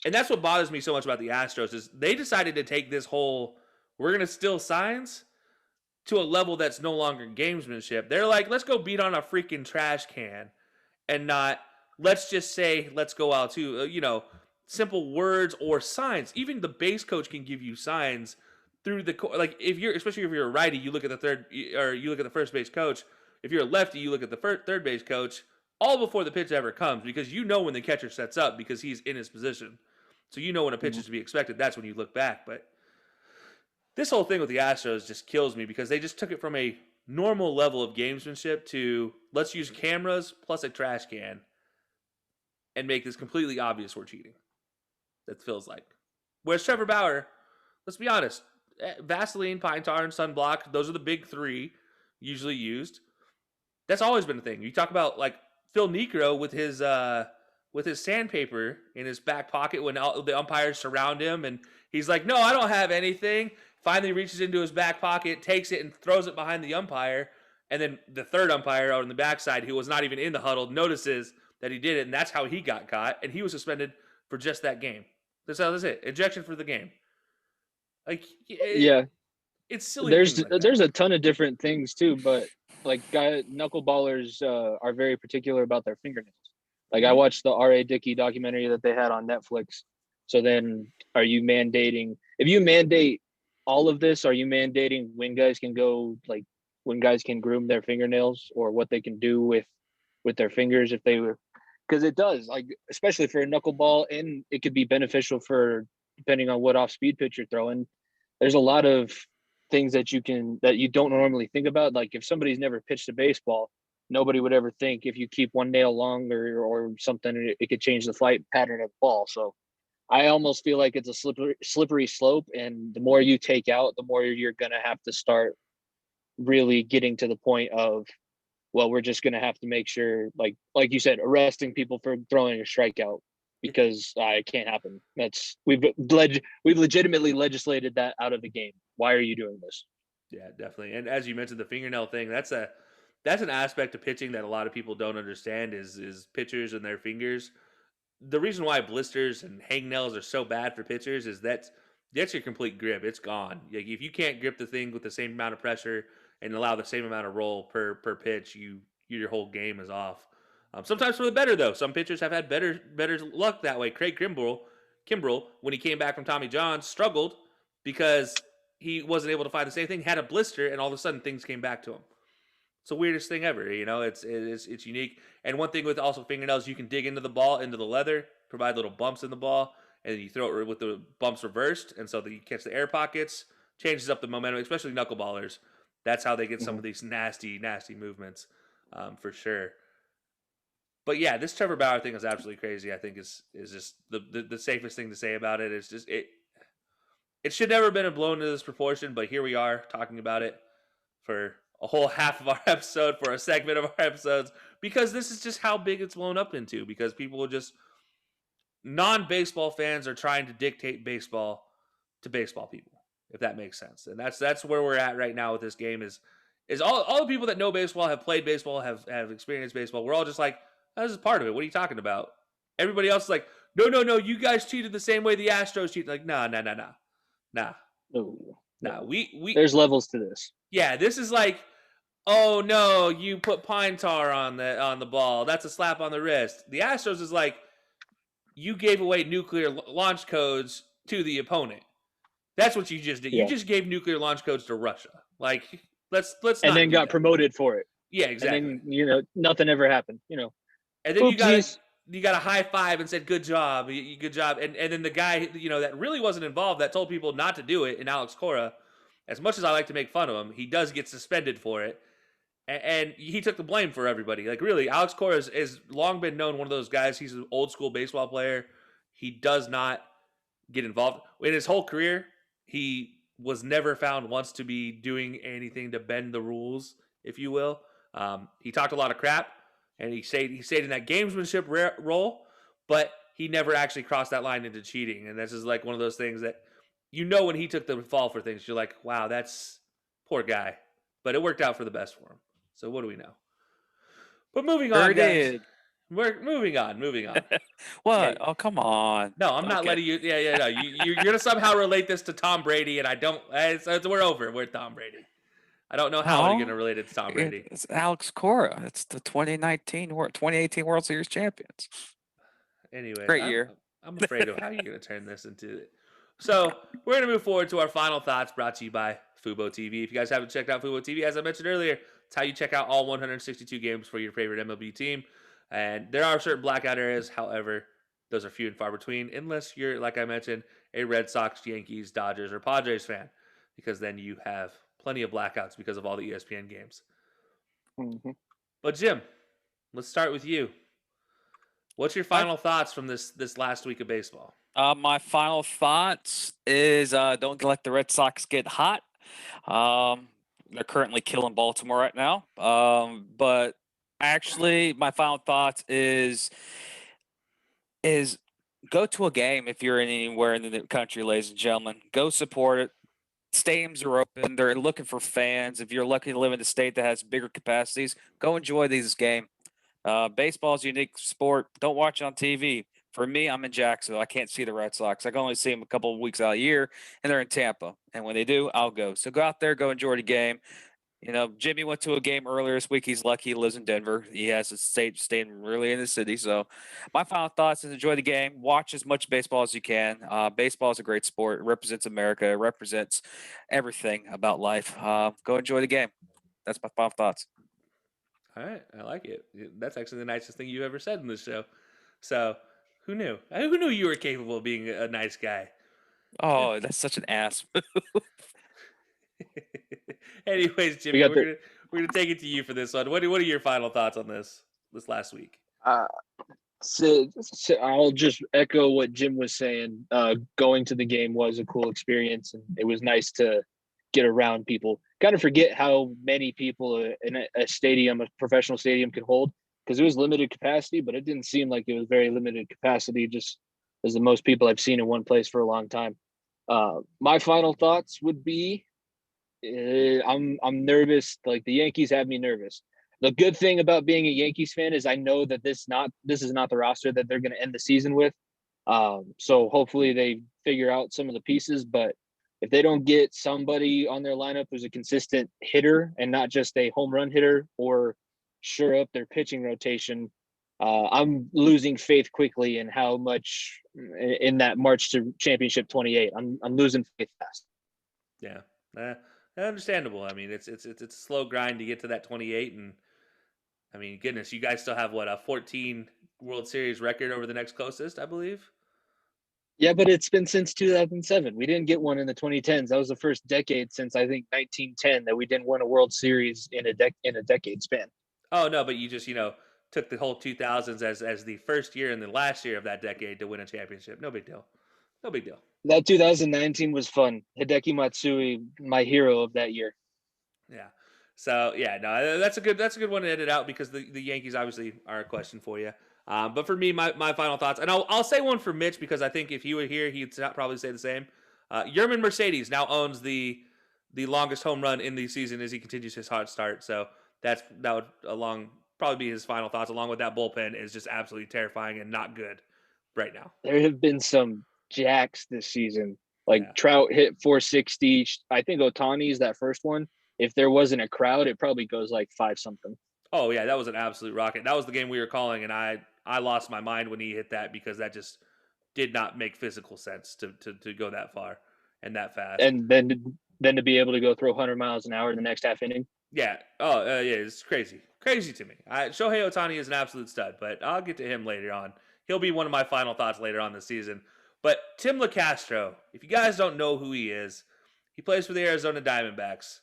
Speaker 4: And that's what bothers me so much about the Astros is they decided to take this whole we're going to steal signs to a level that's no longer gamesmanship. They're like, let's go beat on a freaking trash can and not let's just say let's go out to simple words or signs. Even the base coach can give you signs through like especially if you're a righty, you look at the first base coach. If you're a lefty, you look at the third base coach all before the pitch ever comes because you know when the catcher sets up because he's in his position. So you know when a pitch is to be expected. That's when you look back. But this whole thing with the Astros just kills me because they just took it from a normal level of gamesmanship to let's use cameras plus a trash can and make this completely obvious we're cheating. That feels like. Whereas Trevor Bauer, let's be honest, Vaseline, pine tar, and sunblock, those are the big three usually used. That's always been a thing. You talk about like Phil Niekro with his sandpaper in his back pocket when the umpires surround him and he's like, no, I don't have anything. Finally reaches into his back pocket, takes it and throws it behind the umpire. And then the third umpire out on the backside, who was not even in the huddle, notices that he did it. And that's how he got caught. And he was suspended for just that game. That's it. Ejection for the game. Like, it's silly.
Speaker 5: There's a ton of different things too, but like knuckleballers are very particular about their fingernails. Like I watched the R.A. Dickey documentary that they had on Netflix. So then are you mandating, if you mandate all of this, are you mandating when guys can groom their fingernails or what they can do with their fingers if they were, because it does, like, especially for a knuckleball, and it could be beneficial for, depending on what off-speed pitch you're throwing. There's a lot of things that you don't normally think about. Like if somebody's never pitched a baseball, nobody would ever think if you keep one nail longer or something, it could change the flight pattern of the ball. So I almost feel like it's a slippery slope, and the more you take out, the more you're going to have to start really getting to the point of, well, we're just going to have to make sure, like you said, arresting people for throwing a strikeout, because it can't happen. We've legitimately legislated that out of the game. Why are you doing this?
Speaker 4: Yeah, definitely. And as you mentioned, the fingernail thing, that's an aspect of pitching that a lot of people don't understand is pitchers and their fingers. The reason why blisters and hangnails are so bad for pitchers is that's your complete grip. It's gone. Like if you can't grip the thing with the same amount of pressure and allow the same amount of roll per pitch, your whole game is off. Sometimes for the better though. Some pitchers have had better luck that way. Craig Kimbrell, when he came back from Tommy John, struggled because he wasn't able to find the same thing. Had a blister, and all of a sudden things came back to him. It's the weirdest thing ever. It's unique. And one thing with also fingernails, you can dig into the ball, into the leather, provide little bumps in the ball, and then you throw it with the bumps reversed, and so that you catch the air pockets, changes up the momentum, especially knuckleballers. That's how they get some of these nasty, nasty movements, for sure. But yeah, this Trevor Bauer thing is absolutely crazy. I think is just the safest thing to say about it. It's just it should never have been blown to this proportion, but here we are talking about it for a whole half of our episode, for a segment of our episodes, because this is just how big it's blown up into, because people are just, non-baseball fans are trying to dictate baseball to baseball people, if that makes sense. And that's where we're at right now with this game is all the people that know baseball, have played baseball, have experienced baseball. We're all just like, oh, this is part of it. What are you talking about? Everybody else is like, no, you guys cheated the same way the Astros cheated. Like, nah. We there's
Speaker 5: levels to this.
Speaker 4: Yeah, this is like, oh no, you put pine tar on the ball. That's a slap on the wrist. The Astros is like, you gave away nuclear launch codes to the opponent. That's what you just did. You just gave nuclear launch codes to Russia. Like, let's
Speaker 5: and
Speaker 4: not
Speaker 5: then
Speaker 4: do
Speaker 5: got
Speaker 4: that.
Speaker 5: promoted for it.
Speaker 4: Yeah, exactly.
Speaker 5: And then nothing ever happened.
Speaker 4: And then
Speaker 5: Oopsies.
Speaker 4: you got a high five and said good job, good job. And then the guy that really wasn't involved, that told people not to do it, in Alex Cora, as much as I like to make fun of him, he does get suspended for it. And he took the blame for everybody. Like, really, Alex Cora has long been known one of those guys. He's an old school baseball player. He does not get involved. In his whole career, he was never found once to be doing anything to bend the rules, if you will. He talked a lot of crap, and he stayed in that gamesmanship role, but he never actually crossed that line into cheating. And this is like one of those things that, when he took the fall for things, you're like, wow, that's poor guy. But it worked out for the best for him. So what do we know? But moving on, guys. We're moving on.
Speaker 6: What?
Speaker 4: Yeah.
Speaker 6: Oh, come on.
Speaker 4: No, I'm not letting you. Yeah. No, you're gonna somehow relate this to Tom Brady, and I don't. We're over. We're Tom Brady. I don't know how you're gonna relate it to Tom Brady.
Speaker 6: It's Alex Cora. It's the 2018 World Series champions.
Speaker 4: Anyway,
Speaker 6: great year.
Speaker 4: I'm afraid of how you're gonna turn this into. So we're gonna move forward to our final thoughts, brought to you by Fubo TV. If you guys haven't checked out Fubo TV, as I mentioned earlier, it's how you check out all 162 games for your favorite MLB team. And there are certain blackout areas. However, those are few and far between, unless you're, like I mentioned, a Red Sox, Yankees, Dodgers, or Padres fan, because then you have plenty of blackouts because of all the ESPN games.
Speaker 5: Mm-hmm.
Speaker 4: But Jim, let's start with you. What's your final thoughts from this last week of baseball?
Speaker 6: My final thoughts is don't let the Red Sox get hot. They're currently killing Baltimore right now. But actually, my final thoughts is go to a game if you're anywhere in the country, ladies and gentlemen. Go support it. Stadiums are open. They're looking for fans. If you're lucky to live in a state that has bigger capacities, go enjoy this game. Baseball is a unique sport. Don't watch it on TV. For me, I'm in Jacksonville. I can't see the Red Sox. I can only see them a couple of weeks out of the year, and they're in Tampa. And when they do, I'll go. So go out there, go enjoy the game. Jimmy went to a game earlier this week. He's lucky he lives in Denver. He has a staying really in the city. So my final thoughts is enjoy the game. Watch as much baseball as you can. Baseball is a great sport. It represents America. It represents everything about life. Go enjoy the game. That's my final thoughts.
Speaker 4: All right. I like it. That's actually the nicest thing you've ever said in this show. So who knew? Who knew you were capable of being a nice guy?
Speaker 6: Oh, that's such an ass move.
Speaker 4: Anyways, Jimmy, we're gonna take it to you for this one. What are your final thoughts on this last week?
Speaker 5: So I'll just echo what Jim was saying. Going to the game was a cool experience, and it was nice to get around people. Kind of forget how many people in a stadium, a professional stadium, can hold, because it was limited capacity, but it didn't seem like it was very limited capacity, just as the most people I've seen in one place for a long time. My final thoughts would be, I'm nervous. Like, the Yankees have me nervous. The good thing about being a Yankees fan is I know that this is not the roster that they're going to end the season with. So hopefully they figure out some of the pieces, but if they don't get somebody on their lineup who's a consistent hitter and not just a home run hitter, or shore up their pitching rotation, I'm losing faith quickly in how much in that march to championship 28. I'm losing faith fast.
Speaker 4: Yeah, understandable. I mean, it's a slow grind to get to that 28, and I mean, goodness, you guys still have a 14 World Series record over the next closest, I believe.
Speaker 5: Yeah, but it's been since 2007. We didn't get one in the 2010s. That was the first decade since, I think, 1910 that we didn't win a World Series in a decade span.
Speaker 4: Oh no, but you just took the whole 2000s as the first year and the last year of that decade to win a championship. No big deal.
Speaker 5: That 2019 was fun. Hideki Matsui, my hero of that year.
Speaker 4: Yeah. So yeah, no, that's a good one to edit out, because the Yankees obviously are a question for you. But for me, my final thoughts, and I'll say one for Mitch, because I think if he were here, he'd probably say the same. Yerman Mercedes now owns the longest home run in the season as he continues his hot start. So that would probably be his final thoughts, along with that bullpen is just absolutely terrifying and not good right now.
Speaker 5: There have been some jacks this season. Trout hit 460. I think Otani's that first one. if there wasn't a crowd, it probably goes like 5-something.
Speaker 4: Oh yeah, that was an absolute rocket. That was the game we were calling, and I lost my mind when he hit that because that just did not make physical sense to go that far and that fast.
Speaker 5: And then to be able to go throw 100 miles an hour in the next half inning.
Speaker 4: Yeah. Oh, yeah. It's crazy. Crazy to me. Shohei Ohtani is an absolute stud, but I'll get to him later on. He'll be one of my final thoughts later on this season. But Tim Lecastro, if you guys don't know who he is, he plays for the Arizona Diamondbacks.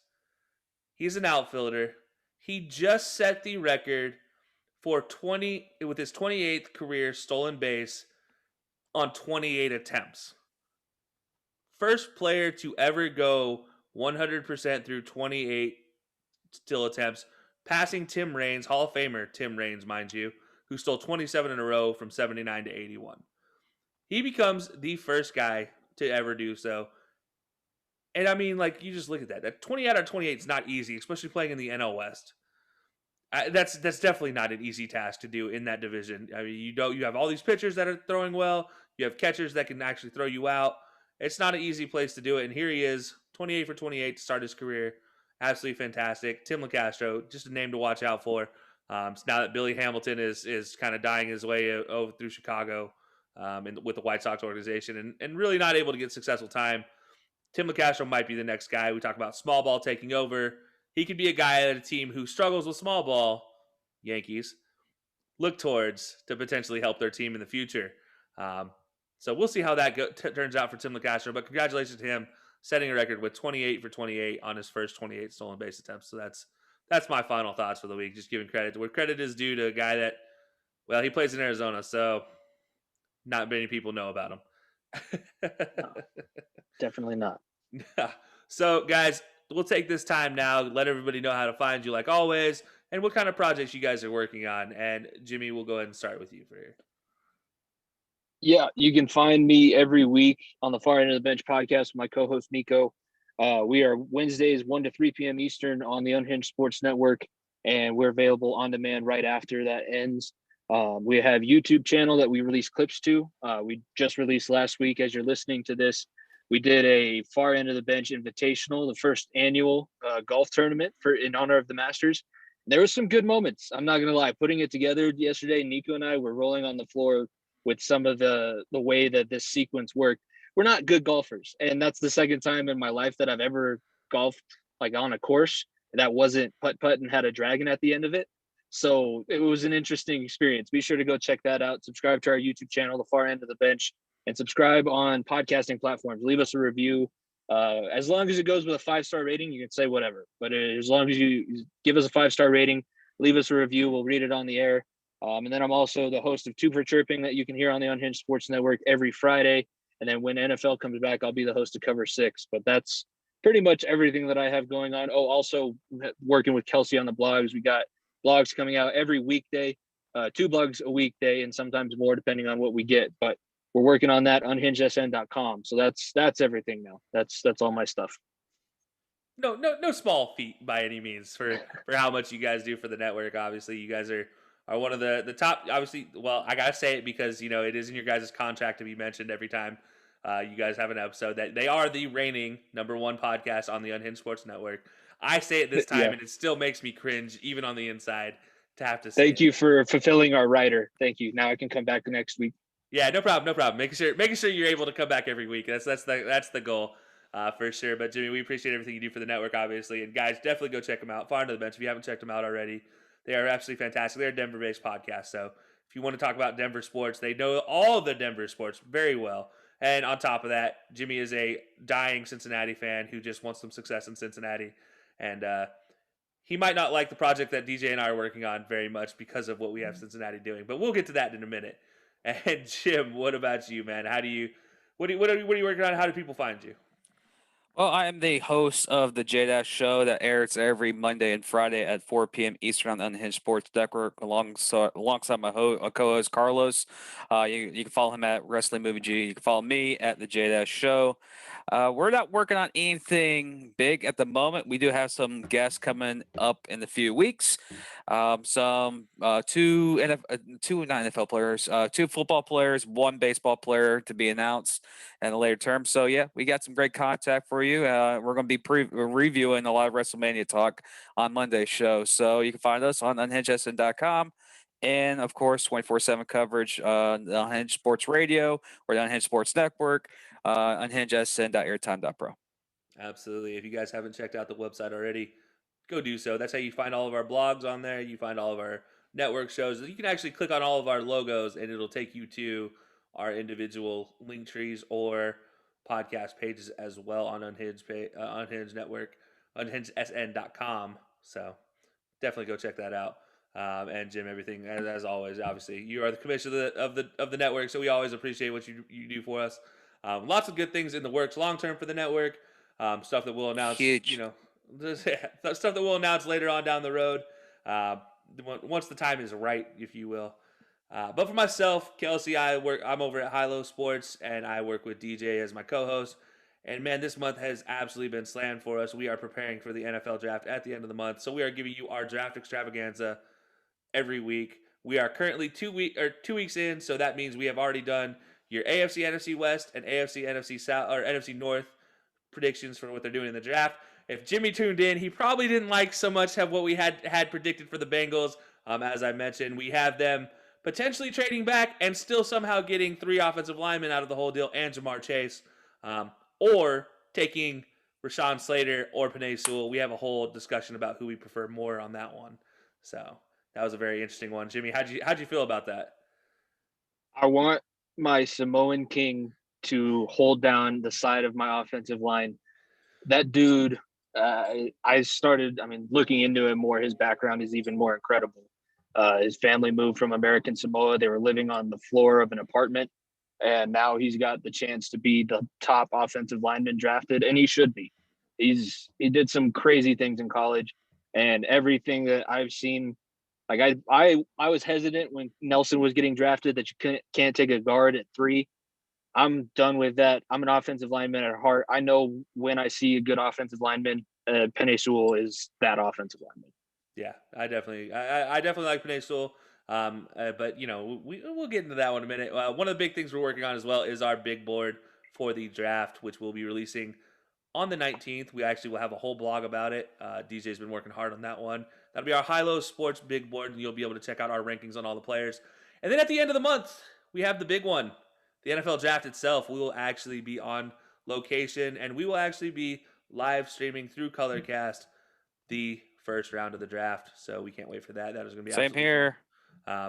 Speaker 4: He's an outfielder. He just set the record for with his 28th career stolen base on 28 attempts. First player to ever go 100% through 28 still attempts, passing Tim Raines, Hall of Famer Tim Raines, mind you, who stole 27 in a row from 79 to 81. He becomes the first guy to ever do so. And I mean, like, you just look at that. That 20 out of 28 is not easy, especially playing in the NL West. That's definitely not an easy task to do in that division. I mean, you have all these pitchers that are throwing well. You have catchers that can actually throw you out. It's not an easy place to do it. And here he is, 28 for 28 to start his career. Absolutely fantastic. Tim Lecastro, just a name to watch out for. So now that Billy Hamilton is kind of dying his way over through Chicago with the White Sox organization and really not able to get successful time, Tim Lecastro might be the next guy. We talk about small ball taking over. He could be a guy at a team who struggles with small ball, Yankees, look towards to potentially help their team in the future. So we'll see how that turns out for Tim Lecastro. But congratulations to him, setting a record with 28 for 28 on his first 28 stolen base attempts. So that's my final thoughts for the week. Just giving credit where credit is due to a guy that, well, he plays in Arizona, so not many people know about him.
Speaker 5: No, definitely not.
Speaker 4: So, guys, we'll take this time now, let everybody know how to find you like always, and what kind of projects you guys are working on. And Jimmy, we'll go ahead and start with you for here.
Speaker 5: Yeah, you can find me every week on the Far End of the Bench podcast with my co-host Nico. We are Wednesdays 1 to 3 p.m. Eastern on the Unhinged Sports Network, and we're available on demand right after that ends. We have YouTube channel that we release clips to. We just released last week as you're listening to this. We did a Far End of the Bench Invitational, the first annual golf tournament in honor of the Masters. There were some good moments. I'm not going to lie. Putting it together yesterday, Nico and I were rolling on the floor with some of the way that this sequence worked. We're not good golfers. And that's the second time in my life that I've ever golfed like on a course that wasn't putt-putt and had a dragon at the end of it. So it was an interesting experience. Be sure to go check that out. Subscribe to our YouTube channel, The Far End of the Bench, and subscribe on podcasting platforms. Leave us a review. As long as it goes with a 5-star rating, you can say whatever. But as long as you give us a 5-star rating, leave us a review. We'll read it on the air. And then I'm also the host of Two for Chirping that you can hear on the Unhinged Sports Network every Friday. And then when NFL comes back, I'll be the host of Cover 6. But that's pretty much everything that I have going on. Oh, also working with Kelcey on the blogs. We got blogs coming out every weekday, 2 blogs a weekday, and sometimes more depending on what we get. But we're working on that, unhingedsn.com. So that's everything now. That's all my stuff.
Speaker 4: No small feat by any means for how much you guys do for the network. Obviously, you guys are one of the top, obviously. Well, I gotta say it because it is in your guys' contract to be mentioned every time you guys have an episode that they are the reigning #1 podcast on the Unhinged Sports Network. I say it this time, and it still makes me cringe, even on the inside, to have to say.
Speaker 5: Thank you for fulfilling our rider. Thank you. Now I can come back the next week.
Speaker 4: Yeah, no problem. Making sure you're able to come back every week. That's the goal. For sure. But Jimmy, we appreciate everything you do for the network, obviously. And guys, definitely go check them out. Far End of the Bench, if you haven't checked them out already, they are absolutely fantastic. They're a Denver-based podcast. So if you want to talk about Denver sports, they know all of the Denver sports very well. And on top of that, Jimmy is a dying Cincinnati fan who just wants some success in Cincinnati. And he might not like the project that DJ and I are working on very much because of what we have Cincinnati doing. But we'll get to that in a minute. And Jim, what about you, man? What are you working on? How do people find you?
Speaker 6: Well, I am the host of the J-Dash Show that airs every Monday and Friday at 4 p.m. Eastern on the Unhinged Sports Network alongside my co-host Carlos. You can follow him at Wrestling Movie G. You can follow me at the J-Dash Show. We're not working on anything big at the moment. We do have some guests coming up in a few weeks. Two not NFL players, 2 football players, 1 baseball player to be announced in a later term. So yeah, we got some great contact for for you. We're going to be reviewing a lot of WrestleMania talk on Monday's show. So you can find us on unhingedsn.com. And, of course, 24/7 coverage on the Unhinged Sports Radio or the Unhinged Sports Network, unhingedsn.airtime.pro.
Speaker 4: Absolutely. If you guys haven't checked out the website already, go do so. That's how you find all of our blogs on there. You find all of our network shows. You can actually click on all of our logos, and it'll take you to our individual link trees or podcast pages as well on Unhinged Network, unhingedsn.com. So definitely go check that out. And Jim, everything as always. Obviously, you are the commissioner of the network, so we always appreciate what you do for us. Lots of good things in the works, long term for the network. Stuff that we'll announce.
Speaker 6: Huge.
Speaker 4: Stuff that we'll announce later on down the road. Once the time is right, if you will. But for myself, Kelcey, I'm over at High Low Sports, and I work with DJ as my co-host. And man, this month has absolutely been slammed for us. We are preparing for the NFL draft at the end of the month, so we are giving you our draft extravaganza every week. We are currently 2 weeks in, so that means we have already done your AFC, NFC West, and AFC, NFC South, or NFC North predictions for what they're doing in the draft. If Jimmy tuned in, he probably didn't like so much of what we had predicted for the Bengals. As I mentioned, we have them potentially trading back and still somehow getting 3 offensive linemen out of the whole deal and Jamar Chase, or taking Rashawn Slater or Penei Sewell. We have a whole discussion about who we prefer more on that one. So that was a very interesting one. Jimmy, how'd you feel about that?
Speaker 5: I want my Samoan King to hold down the side of my offensive line. That dude, looking into him more, his background is even more incredible. His family moved from American Samoa. They were living on the floor of an apartment, and now he's got the chance to be the top offensive lineman drafted, and he should be. He did some crazy things in college, and everything that I've seen, like I was hesitant when Nelson was getting drafted that you can't take a guard at 3. I'm done with that. I'm an offensive lineman at heart. I know when I see a good offensive lineman, Penei Sewell is that offensive lineman.
Speaker 4: Yeah, I definitely like Penei Sewell. But we'll get into that one in a minute. One of the big things we're working on as well is our big board for the draft, which we'll be releasing on the 19th. We actually will have a whole blog about it. DJ's been working hard on that one. That'll be our High Low Sports big board, and you'll be able to check out our rankings on all the players. And then at the end of the month, we have the big one. The NFL draft itself. We will actually be on location, and we will actually be live streaming through Colorcast the first round of the draft. So we can't wait for that. That is going to be
Speaker 6: same here.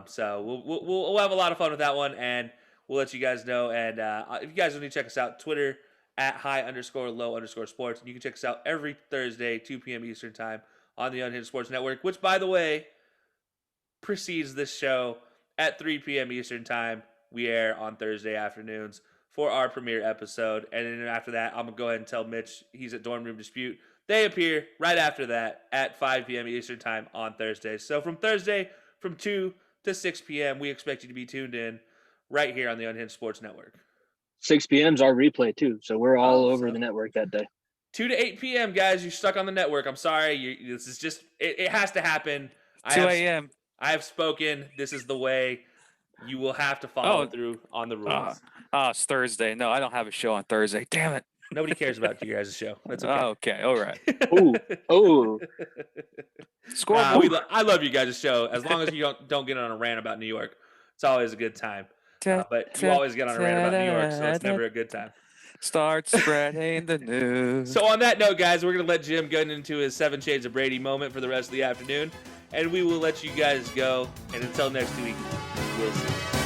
Speaker 4: So we'll have a lot of fun with that one, and we'll let you guys know. And if you guys want to check us out, Twitter at @high_low_sports, and you can check us out every Thursday, 2 p.m. Eastern time on the Unhinged Sports Network, which, by the way, precedes this show at 3 p.m. Eastern time. We air on Thursday afternoons for our premiere episode. And then after that, I'm going to go ahead and tell Mitch he's at Dorm Room Dispute. They appear right after that at 5 p.m. Eastern time on Thursday. So from Thursday, from 2 to 6 p.m., we expect you to be tuned in right here on the Unhinged Sports Network.
Speaker 5: 6 p.m. is our replay, too. So we're all over the network that day.
Speaker 4: 2 to 8 p.m., guys. You're stuck on the network. I'm sorry. This is just, it has to happen.
Speaker 6: 2 a.m.
Speaker 4: I have spoken. This is the way. You will have to follow through on the rules.
Speaker 6: It's Thursday. No, I don't have a show on Thursday. Damn it.
Speaker 4: Nobody cares about you guys' show. That's okay.
Speaker 6: Okay. All right.
Speaker 5: Ooh.
Speaker 6: Score.
Speaker 4: I love you guys' show. As long as you don't get on a rant about New York, it's always a good time. But you always get on a rant about New York, so it's never a good time.
Speaker 6: Start spreading the news.
Speaker 4: So on that note, guys, we're going to let Jim get into his 7 Shades of Brady moment for the rest of the afternoon, and we will let you guys go. And until next week, we'll see you.